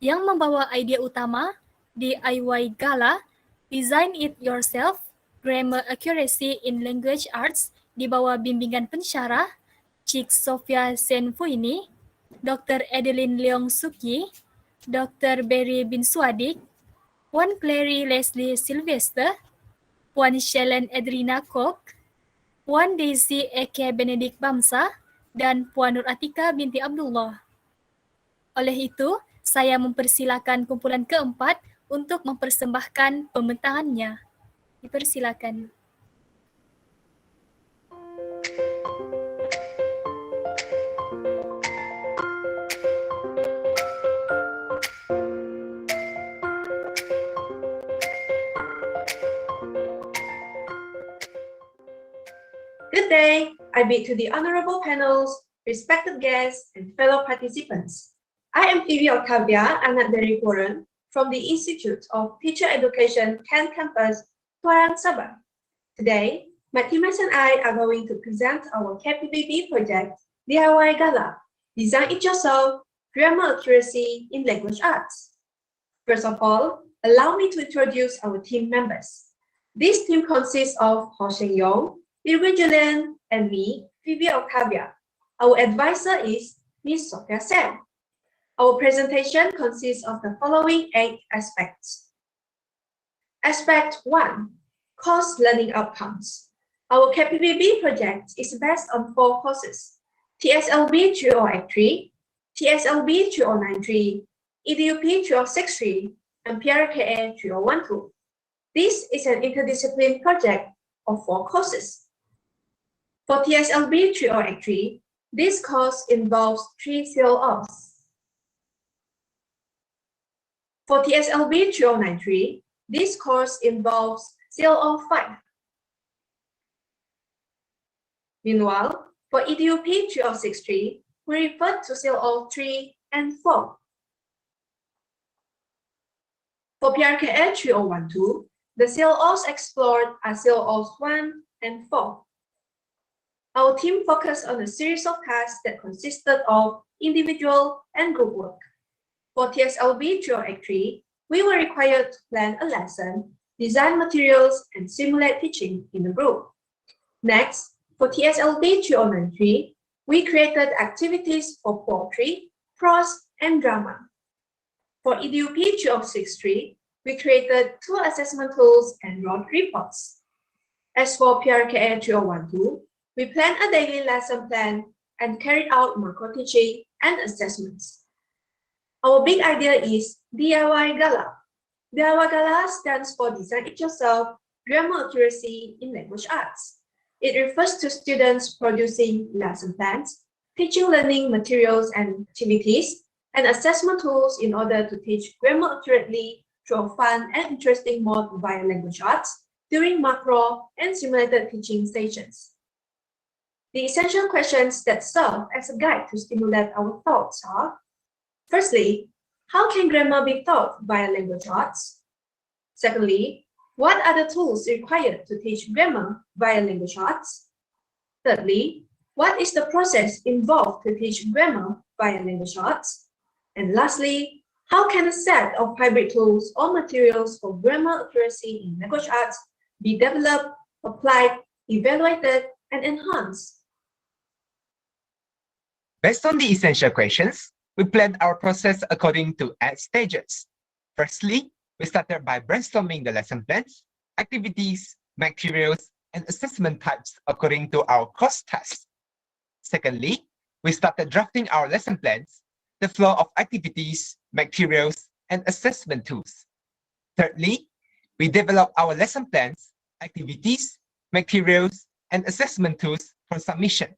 yang membawa idea utama DIY Gala, Design It Yourself, Grammar Accuracy in Language Arts di bawah bimbingan pensyarah Cik Sofia Senfuini, Dr. Adeline Leong Suki, Dr. Berry bin Suadik, Puan Clary Leslie Sylvester, Puan Shellen Edrina Kok, Puan Daisy Eke Benedict Bamsa, dan Puan Nur Atika binti Abdullah. Oleh itu, saya mempersilakan kumpulan keempat untuk mempersembahkan pembentangannya. Dipersilakan. Good day. I bid to the honorable panels, respected guests, and fellow participants. I am Phoebe Octavia, anak dari Warren, from the Institute of Teacher Education, Ken Campus, Tuarang, Sabah. Today, my teammates and I are going to present our KPBB project, DIY Gala, Design It Yourself, Grammar Accuracy in Language Arts. First of all, allow me to introduce our team members. This team consists of Ho Sheng Yong, Irwin Julian, and me, Phoebe Octavia. Our advisor is Ms. Sophia Sen. Our presentation consists of the following 8 aspects. Aspect 1, Course Learning Outcomes. Our KPBB project is based on 4 courses: TSLB 3083, TSLB 3093, EDUP 3063, and PRKA 3012. This is an interdisciplinary project of 4 courses. For TSLB 3083, this course involves 3 CLOs. For TSLB 3093, this course involves CLO 5. Meanwhile, for EDUP 3063, we refer to CLO 3 and 4. For PRKA 3012, The CLOs explored are CLOs 1 and 4. Our team focused on a series of tasks that consisted of individual and group work. For TSLB 308-3, we were required to plan a lesson, design materials, and simulate teaching in a group. Next, for TSLB 309-3, we created activities for poetry, prose, and drama. For EDUP 306-3, we created 2 assessment tools and wrote reports. As for PRKA 3012, we planned a daily lesson plan and carried out macro teaching and assessments. Our big idea is DIY Gala. DIY Gala stands for Design It Yourself Grammar Accuracy in Language Arts. It refers to students producing lesson plans, teaching learning materials and activities, and assessment tools in order to teach grammar accurately through a fun and interesting mode via language arts during macro and simulated teaching sessions. The essential questions that serve as a guide to stimulate our thoughts are: firstly, how can grammar be taught via language arts? Secondly, what are the tools required to teach grammar via language arts? Thirdly, what is the process involved to teach grammar via language arts? And lastly, how can a set of hybrid tools or materials for grammar accuracy in language arts be developed, applied, evaluated, and enhanced? Based on the essential questions, we planned our process according to 8 stages. Firstly, we started by brainstorming the lesson plans, activities, materials, and assessment types according to our course tasks. Secondly, we started drafting our lesson plans, the flow of activities, materials, and assessment tools. Thirdly, we developed our lesson plans, activities, materials, and assessment tools for submission.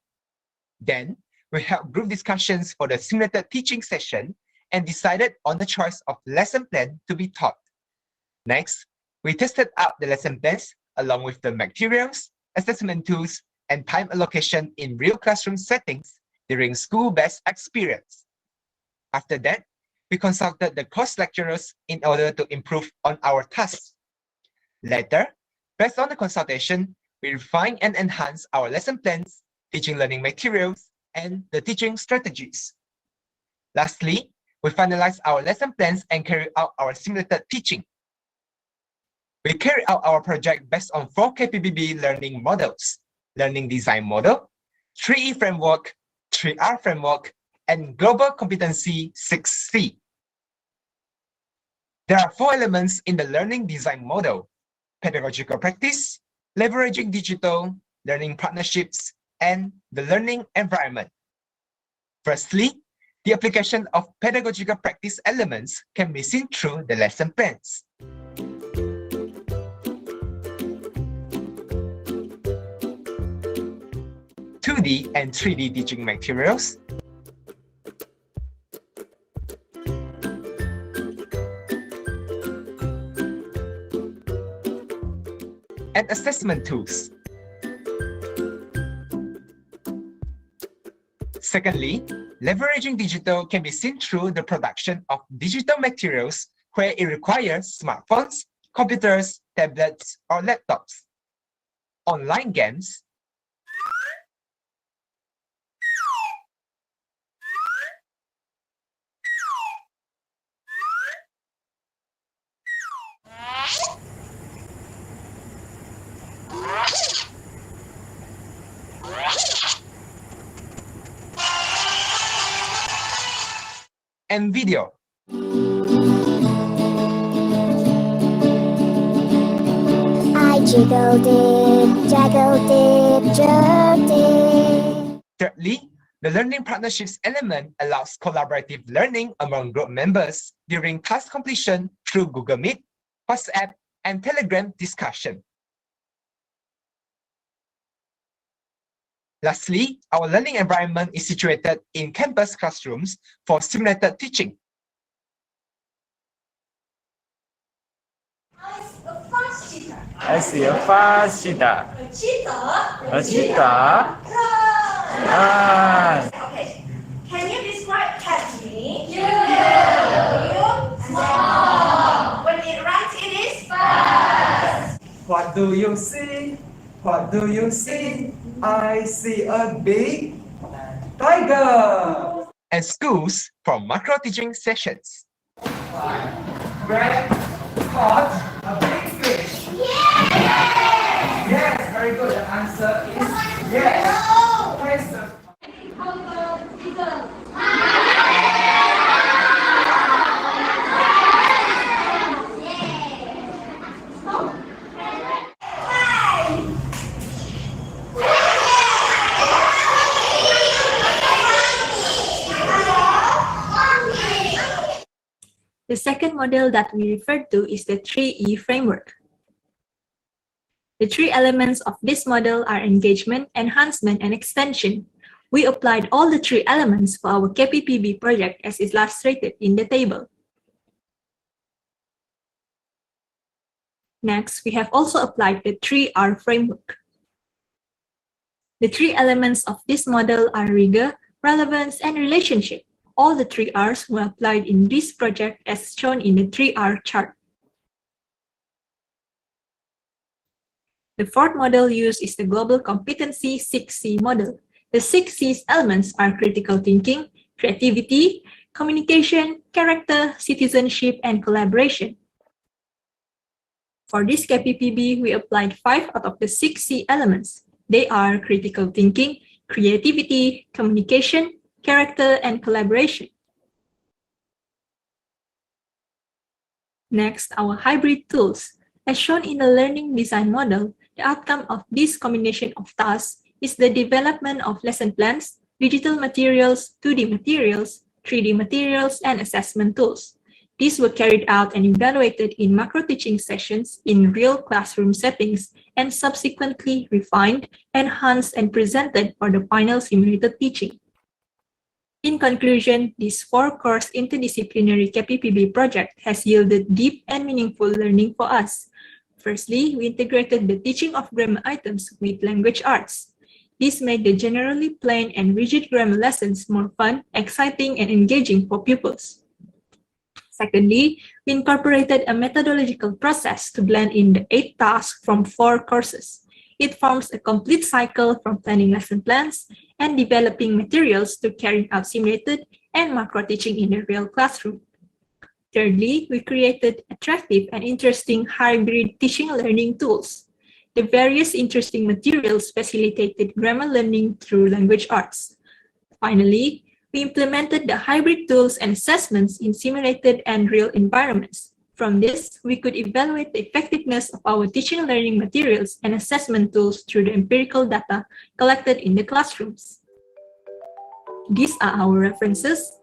Then, we held group discussions for the simulated teaching session and decided on the choice of lesson plan to be taught. Next, we tested out the lesson plans along with the materials, assessment tools, and time allocation in real classroom settings during school-based experience. After that, we consulted the course lecturers in order to improve on our tasks. Later, based on the consultation, we refined and enhanced our lesson plans, teaching learning materials, and the teaching strategies. Lastly, we finalized our lesson plans and carried out our simulated teaching. We carried out our project based on 4 KPBB learning models: Learning Design Model, 3E Framework, 3R Framework, and Global Competency 6C. There are 4 elements in the Learning Design Model: pedagogical practice, leveraging digital, learning partnerships, and the learning environment. Firstly, the application of pedagogical practice elements can be seen through the lesson plans. (2D and 3D teaching materials), and assessment tools. Secondly, leveraging digital can be seen through the production of digital materials where it requires smartphones, computers, tablets, or laptops. Online games, and video. I jiggled it, jaggled it, jerked it. Thirdly, the learning partnerships element allows collaborative learning among group members during task completion through Google Meet, WhatsApp, and Telegram discussion. Lastly, our learning environment is situated in campus classrooms for simulated teaching. I see a fast cheetah. A cheetah? A cheetah? Run! Okay, can you describe cat to me? Small. When it runs, it is fast. What do you see? What do you see? I see a big tiger. And schools from macro teaching sessions. Greg caught a big fish. Yes, very good. The answer is yes. Where's the The second model that we refer to is the 3E framework. The three elements of this model are engagement, enhancement, and extension. We applied all the three elements for our KPPB project as illustrated in the table. Next, we have also applied the 3R framework. The three elements of this model are rigor, relevance, and relationship. All the three R's were applied in this project as shown in the 3R chart. The fourth model used is the Global Competency 6C model. The 6 C's elements are critical thinking, creativity, communication, character, citizenship, and collaboration. For this KPPB, we applied 5 out of the 6 C elements. They are critical thinking, creativity, communication, character, and collaboration. Next, our hybrid tools. As shown in the learning design model, the outcome of this combination of tasks is the development of lesson plans, digital materials, 2D materials, 3D materials, and assessment tools. These were carried out and evaluated in macro teaching sessions in real classroom settings and subsequently refined, enhanced, and presented for the final simulated teaching. In conclusion, this 4-course interdisciplinary KPPB project has yielded deep and meaningful learning for us. Firstly, we integrated the teaching of grammar items with language arts. This made the generally plain and rigid grammar lessons more fun, exciting, and engaging for pupils. Secondly, we incorporated a methodological process to blend in the 8 tasks from 4 courses. It forms a complete cycle from planning lesson plans and developing materials to carrying out simulated and macro teaching in the real classroom. Thirdly, we created attractive and interesting hybrid teaching and learning tools. The various interesting materials facilitated grammar learning through language arts. Finally, we implemented the hybrid tools and assessments in simulated and real environments. From this, we could evaluate the effectiveness of our teaching and learning materials and assessment tools through the empirical data collected in the classrooms. These are our references.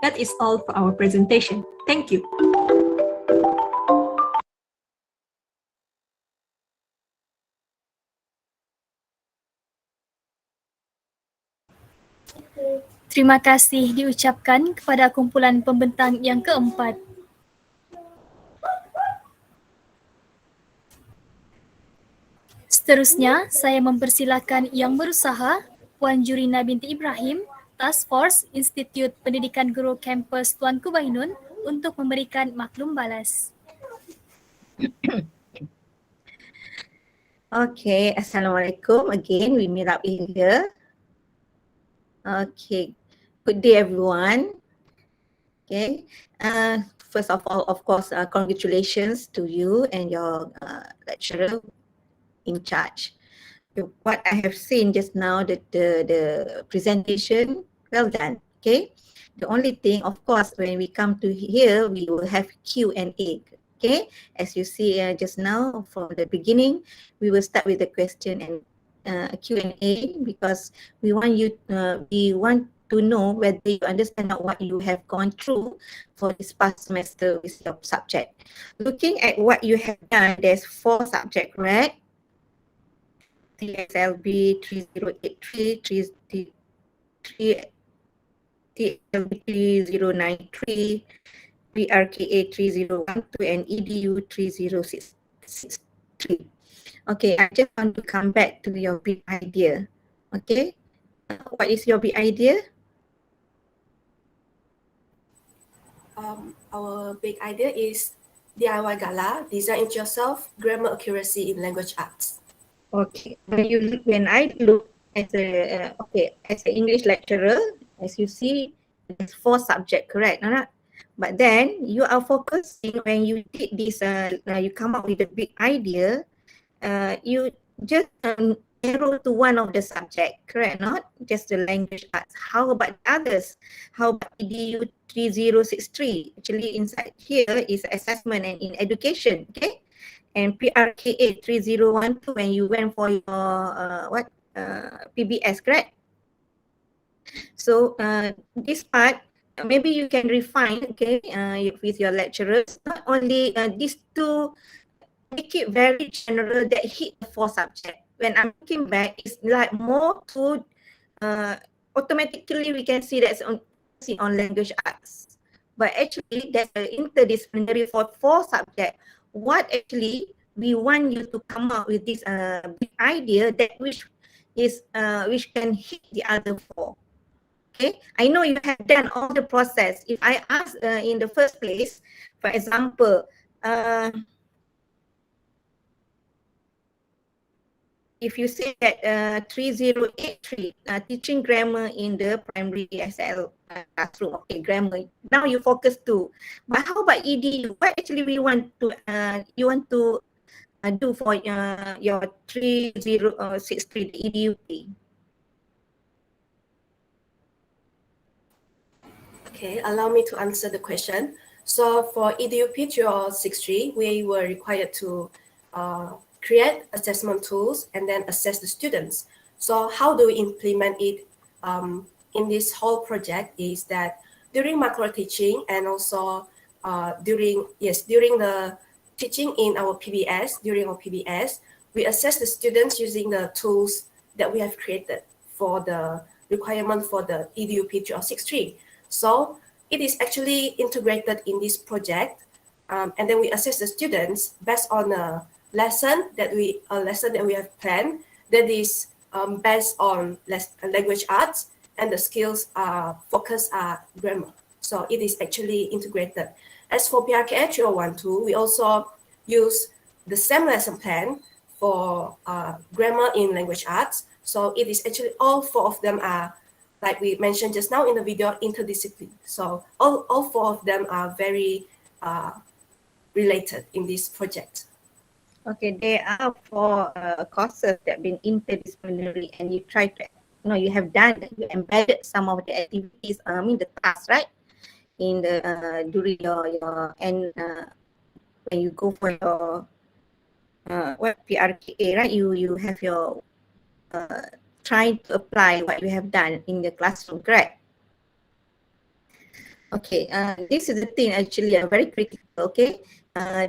That is all for our presentation. Thank you. Terima kasih diucapkan kepada kumpulan pembentang yang keempat. Seterusnya, saya mempersilakan yang berusaha, Puan Jurina binti Ibrahim, Task Force Institut Pendidikan Guru Kampus Tuanku Bahinun untuk memberikan maklum balas. Okay, Assalamualaikum. Again, we meet up in here. Okay, good day everyone. Okay, first of all, of course, congratulations to you and your lecturer in charge. What I have seen just now, the presentation, well done. Okay, the only thing, of course, when we come to here, we will have Q&A. Okay, as you see just now from the beginning, we will start with the question and Q&A because we want to know whether you understand what you have gone through for this past semester with your subject. Looking at what you have done, there's 4 subjects, right? TSLB 3083, TSLB 3093, PRKA 3012, and EDU 3063. Okay, I just want to come back to your big idea. Okay, what is your big idea? our big idea is DIY Gala, design it yourself, grammar accuracy in language arts. Okay, when I look as a as an English lecturer, as you see, there's 4 subjects, correct? Nana? But then you are focusing when you did this. You come up with a big idea. You just narrow to one of the subject, correct? Not just the language arts. How about the others? How about EDU 3063? Actually, inside here is assessment and in education. Okay. And PRKA 3012 when you went for your PBS, correct? So this part maybe you can refine, okay, with your lecturers. Not only these 2, make it very general that hit the 4 subjects. When I'm looking back, it's like more to automatically we can see that's on language arts. But actually that's interdisciplinary for 4 subjects. What actually we want you to come up with this big idea that which can hit the other 4. Okay, I know you have done all the process. If I ask in the first place, for example, if you say that 3083, teaching grammar in the primary ESL classroom, okay, grammar. Now you focus to, but how about EDU? What actually we want to you want to do for your 3063 EDU? Okay, allow me to answer the question. So for EDUP 3063, we were required to create assessment tools and then assess the students. So how do we implement it in this whole project is that during macro teaching and also during the teaching in our PBS, we assess the students using the tools that we have created for the requirement for the EDUP 3063. So it is actually integrated in this project, and then we assess the students based on a lesson that we have planned that is based on language arts, and the skills focus are grammar. So it is actually integrated. As for PRKA 3012, we also use the same lesson plan for grammar in language arts. So it is actually all 4 of them are, like we mentioned just now in the video, interdisciplinary. So all 4 of them are very related in this project. Okay, there are 4 courses that have been interdisciplinary, and you try to, you have done, you embedded some of the activities, the task, right? In the during your and when you go for your PRKA, right? You have your trying to apply what you have done in the classroom, correct? Okay, this is the thing actually very critical, okay?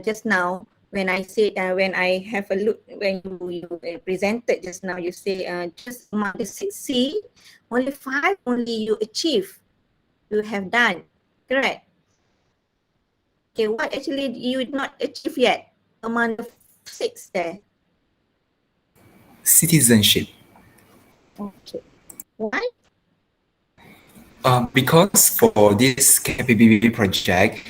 Just now, when I said, when I have a look, when you presented just now, you say just among the 6C, only 5 you achieve, you have done, correct? Okay, what actually you not achieve yet among the 6 there? Citizenship. Okay, why? Because for this KPBB project,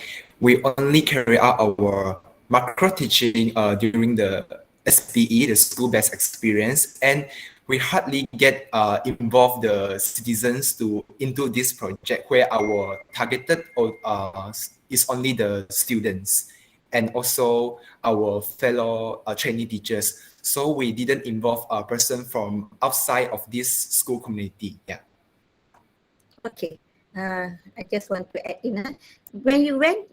we only carry out our macro teaching during the SPE, the school-based experience, and we hardly get involved the citizens into this project where our targeted is only the students and also our fellow trainee teachers. So we didn't involve a person from outside of this school community. Yeah. Okay, I just want to add in. When you went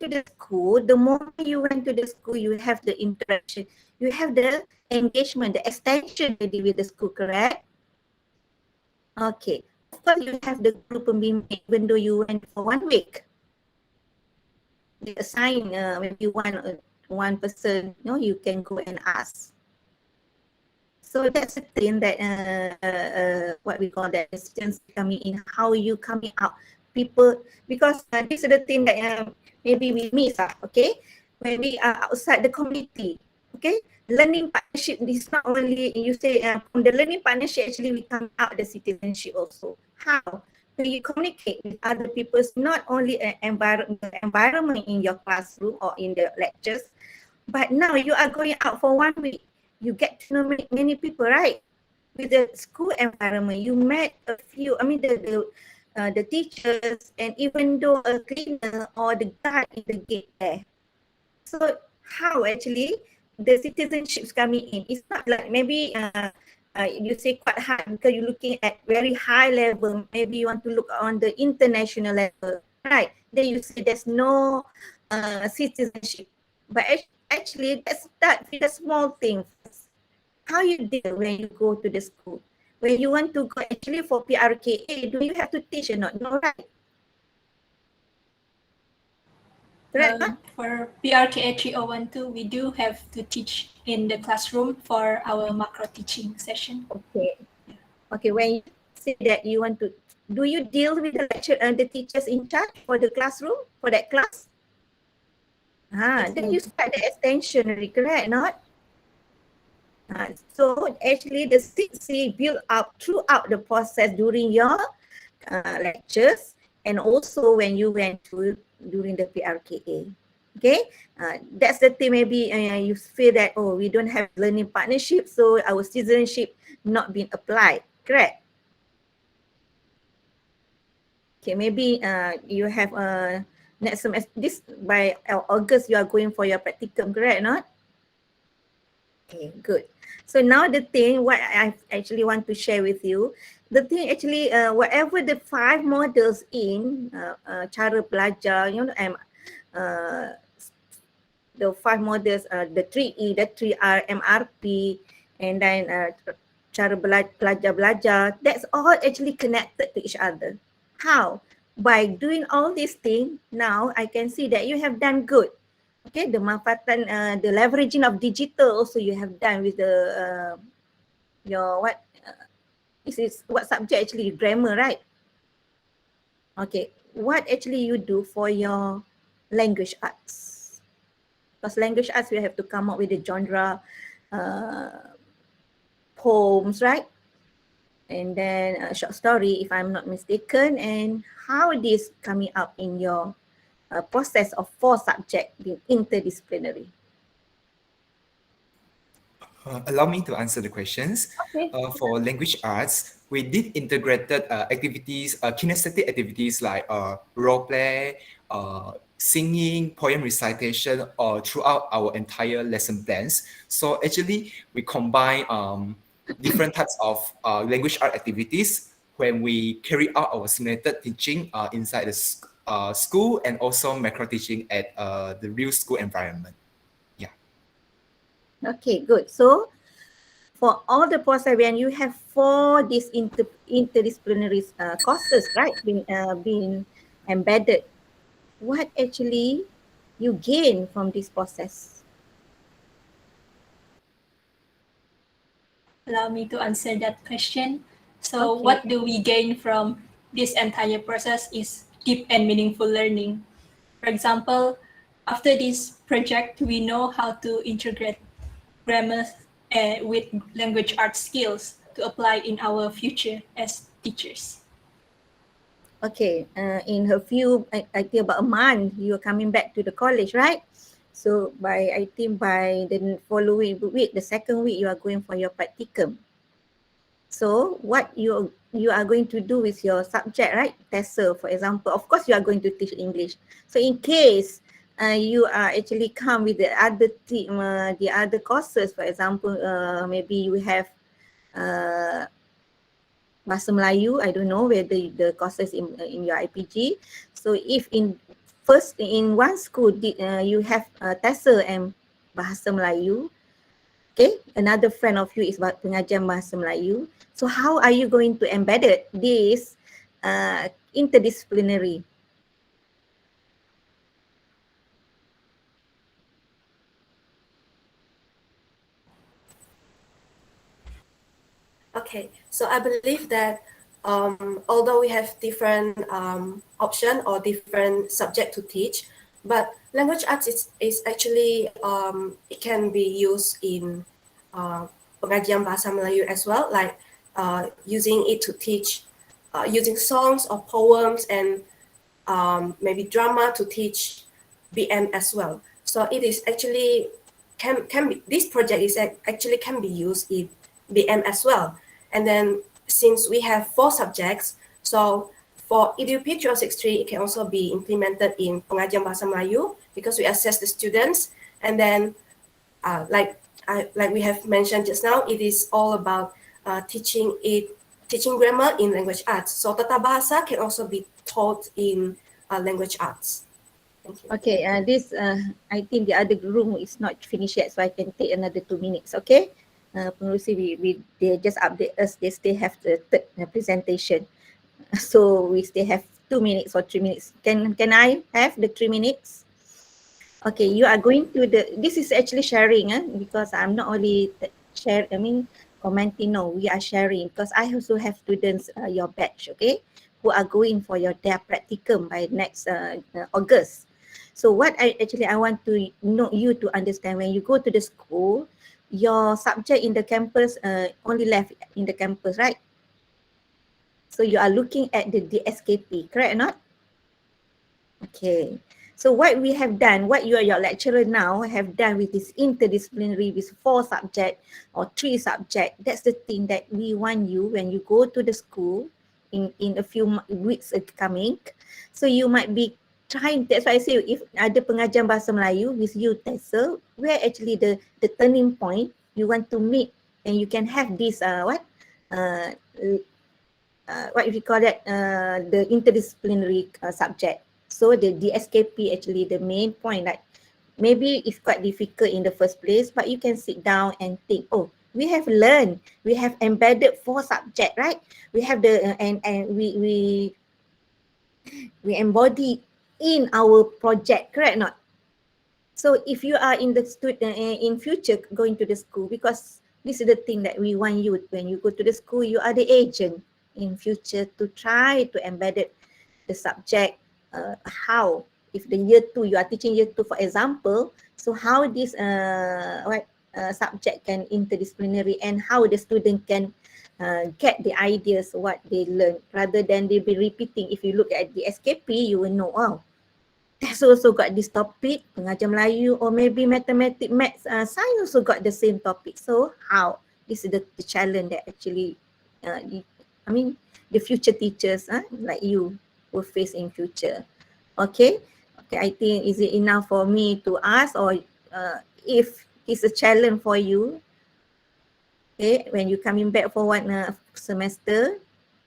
to the school, the moment you went to the school, you have the interaction, you have the engagement, the extension with the school, correct? Okay, of course you have the group pembimbing even though you went for 1 week. They assign maybe one person, you can go and ask. So that's the thing that what we call that students coming in, how you coming out, people, because this is the thing that maybe we miss, okay? When we are outside the community, okay? Learning partnership is not only, you say from the learning partnership, actually we come out the citizenship also. How? So you communicate with other people, not only environment in your classroom or in the lectures, but now you are going out for 1 week. You get to know many people, right? With the school environment, you met a few, the teachers, and even though a cleaner or the guard in the gate there. So how actually the citizenship is coming in? It's not like maybe you say quite hard because you're looking at very high level. Maybe you want to look on the international level, right? Then you say there's no citizenship. But actually, let's start with a small thing. How you deal when you go to the school? When you want to go actually for PRKA, do you have to teach or not? No, right? For PRKA 3012, we do have to teach in the classroom for our macro teaching session. Okay. Okay, when you say that you want to, do you deal with the lecturer and the teachers in charge for the classroom, for that class? Then you start the extension, correct, not? So actually the 6C build up throughout the process during your lectures and also when you went to during the PRKA. Okay, that's the thing. Maybe you feel that, oh, we don't have learning partnership, so our citizenship not being applied, correct? Okay, maybe you have next semester, this by August you are going for your practicum, correct, not? Okay, good. So now the thing what I actually want to share with you, the thing actually whatever the 5 models in cara belajar, you know, the 5 models, the 3E, the 3R, MRP, and then cara belajar, that's all actually connected to each other. How? By doing all these things, now I can see that you have done good. Okay, the manfaatan, the leveraging of digital also you have done with the your what? This is what subject actually? Grammar, right? Okay, what actually you do for your language arts? Because language arts we have to come up with the genre, poems, right? And then a short story, if I'm not mistaken. And how this coming up in your process of 4 subjects being interdisciplinary? Allow me to answer the questions. Okay. For language arts, we did integrated activities, kinesthetic activities like role play, singing, poem recitation throughout our entire lesson plans. So actually, we combine different types of language art activities when we carry out our simulated teaching inside the school and also macro teaching at the real school environment. Yeah. Okay, good. So for all the process, when you have 4 these interdisciplinary courses, right, being embedded, what actually you gain from this process? Allow me to answer that question. So Okay. what do we gain from this entire process is deep and meaningful learning. For example, after this project, we know how to integrate grammar with language arts skills to apply in our future as teachers. Okay, in a few, I think about a month, you are coming back to the college, right? So I think by the following week, the 2nd week, you are going for your practicum. So what you are going to do with your subject, right? TESOL, for example, of course you are going to teach English. So in case you are actually come with the other courses, for example, maybe you have Bahasa Melayu, I don't know whether the courses in your IPG. So if in one school you have TESOL and Bahasa Melayu, okay, another friend of you is pengajar Bahasa Melayu. So how are you going to embed this interdisciplinary? Okay, so I believe that although we have different option or different subject to teach, but language arts is actually, it can be used in pengajian Bahasa Melayu as well, like using it to teach using songs or poems and maybe drama to teach BM as well. So it is actually can be, this project is actually can be used in BM as well. And then since we have 4 subjects, so for EDUP 363, it can also be implemented in Pengajian Bahasa Melayu because we assess the students. And then like we have mentioned just now, it is all about teaching grammar in language arts. So Tata Bahasa can also be taught in language arts. Thank you. Okay, I think the other room is not finished yet, so I can take another 2 minutes, okay? Pengurusi, they just update us, they still have the third presentation. So we still have 2 minutes or 3 minutes. Can I have the 3 minutes? Okay, you are going to this is actually sharing, because I'm not only commenting, no, we are sharing because I also have students, your batch, okay, who are going for their practicum by next August. So what I want to know you to understand, when you go to the school, your subject in the campus only left in the campus, right? So you are looking at the DSKP, correct or not? Okay. So what we have done, what your lecturer now have done with this interdisciplinary with 4 subjects or 3 subjects, that's the thing that we want you when you go to the school in a few weeks coming. So you might be trying, that's why I say if ada pengajian bahasa Melayu with you, Tessa, where actually the turning point you want to meet and you can have this what we call that, the interdisciplinary subject. So the DSKP actually the main point, that maybe it's quite difficult in the first place, but you can sit down and think, oh, we have learned, we have embedded 4 subjects, right? We have the and we embody in our project, correct or not? So if you are in the in future going to the school, because this is the thing that we want you, when you go to the school, you are the agent in future to try to embed the subject. How, if the year 2 you are teaching year 2 for example, so how this subject can interdisciplinary and how the student can get the ideas what they learn, rather than they be repeating. If you look at the SKP, you will know, oh, that's also got this topic, pengajian Melayu, or maybe mathematics, maths, science also got the same topic. So how, this is the challenge that actually the future teachers like you will face in future. Okay, I think, is it enough for me to ask, or if it's a challenge for you, okay, when you coming back for 1 semester,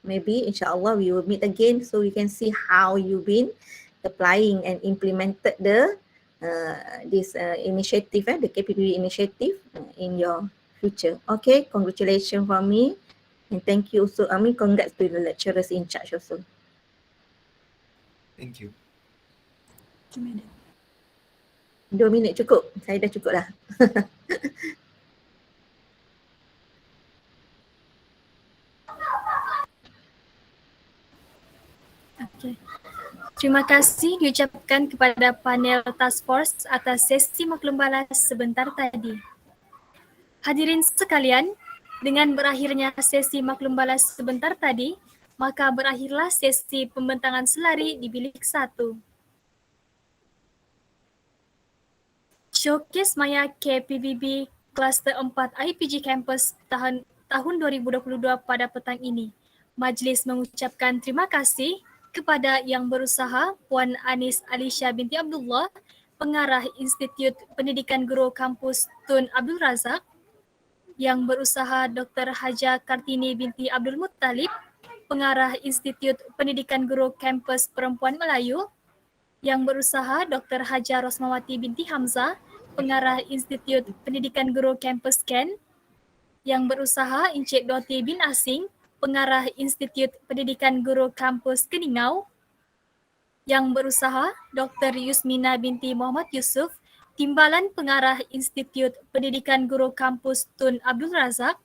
maybe inshallah we will meet again so we can see how you've been applying and implemented this initiative, the KPPB initiative in your future. Okay, congratulations from me, and thank you also, congrats to the lecturers in charge also. Thank you. 2 minit cukup, saya dah cukup dah. Okay. Terima kasih diucapkan kepada panel Task Force atas sesi maklum balas sebentar tadi. Hadirin sekalian, dengan berakhirnya sesi maklum balas sebentar tadi, maka berakhirlah sesi pembentangan selari di bilik 1. Showcase Maya KPBB Kluster 4 IPG Campus tahun 2022 pada petang ini. Majlis mengucapkan terima kasih kepada yang berusaha Puan Anis Alisha binti Abdullah, Pengarah Institut Pendidikan Guru Kampus Tun Abdul Razak, yang berusaha Dr. Haja Kartini binti Abdul Muttalib, Pengarah Institut Pendidikan Guru Kampus Perempuan Melayu, yang berusaha Dr. Haja Rosmawati binti Hamzah, Pengarah Institut Pendidikan Guru Kampus Ken, yang berusaha Encik Doti bin Asing, Pengarah Institut Pendidikan Guru Kampus Keningau, yang berusaha Dr. Yusmina binti Muhammad Yusuf, Timbalan Pengarah Institut Pendidikan Guru Kampus Tun Abdul Razak,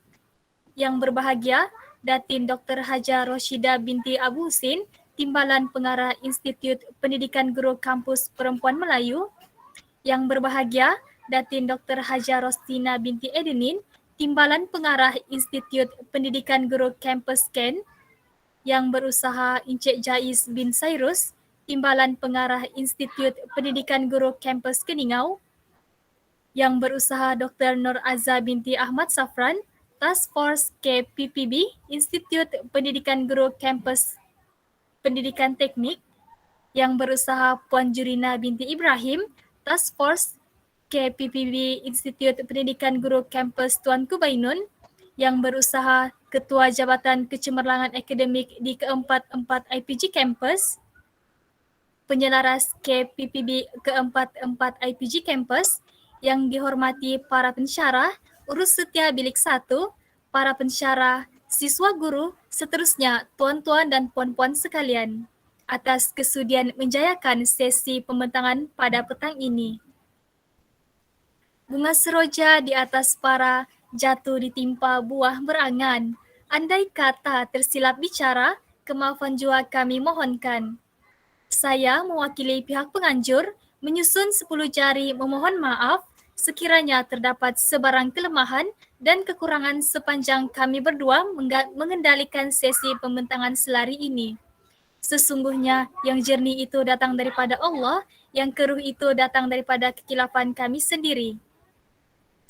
yang berbahagia Datin Dr. Haja Roshida binti Abu Husin, Timbalan Pengarah Institut Pendidikan Guru Kampus Perempuan Melayu, yang berbahagia Datin Dr. Haja Rostina binti Edenin, Timbalan Pengarah Institut Pendidikan Guru Kampus Ken, yang berusaha Encik Jaiz bin Sairus, Timbalan Pengarah Institut Pendidikan Guru Kampus Keningau, yang berusaha Dr. Nur Azza binti Ahmad Safran, Task Force KPPB, Institut Pendidikan Guru Kampus Pendidikan Teknik, yang berusaha Puan Jurina binti Ibrahim, Task Force KPPB Institut Pendidikan Guru Kampus Tuanku Bainun, yang berusaha Ketua Jabatan Kecemerlangan Akademik di keempat-empat IPG Campus, penyelaras KPPB keempat-empat IPG Campus, yang dihormati para pensyarah, urus setia bilik 1, para pensyarah, siswa guru, seterusnya tuan-tuan dan puan-puan sekalian, atas kesudian menjayakan sesi pembentangan pada petang ini. Bunga seroja di atas para jatuh ditimpa buah berangan. Andai kata tersilap bicara, kemaafan jua kami mohonkan. Saya mewakili pihak penganjur menyusun 10 jari memohon maaf sekiranya terdapat sebarang kelemahan dan kekurangan sepanjang kami berdua mengendalikan sesi pembentangan selari ini. Sesungguhnya yang jernih itu datang daripada Allah, yang keruh itu datang daripada kekilapan kami sendiri.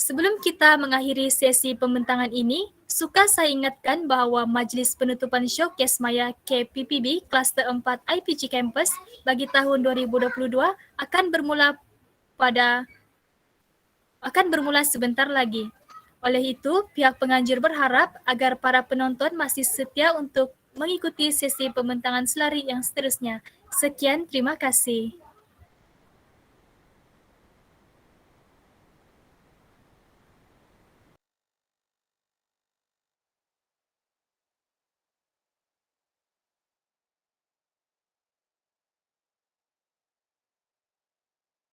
Sebelum kita mengakhiri sesi pembentangan ini, suka saya ingatkan bahawa majlis penutupan showcase maya KPPB Kluster 4 IPG Campus bagi tahun 2022 akan bermula sebentar lagi. Oleh itu, pihak penganjur berharap agar para penonton masih setia untuk mengikuti sesi pembentangan selari yang seterusnya. Sekian, terima kasih.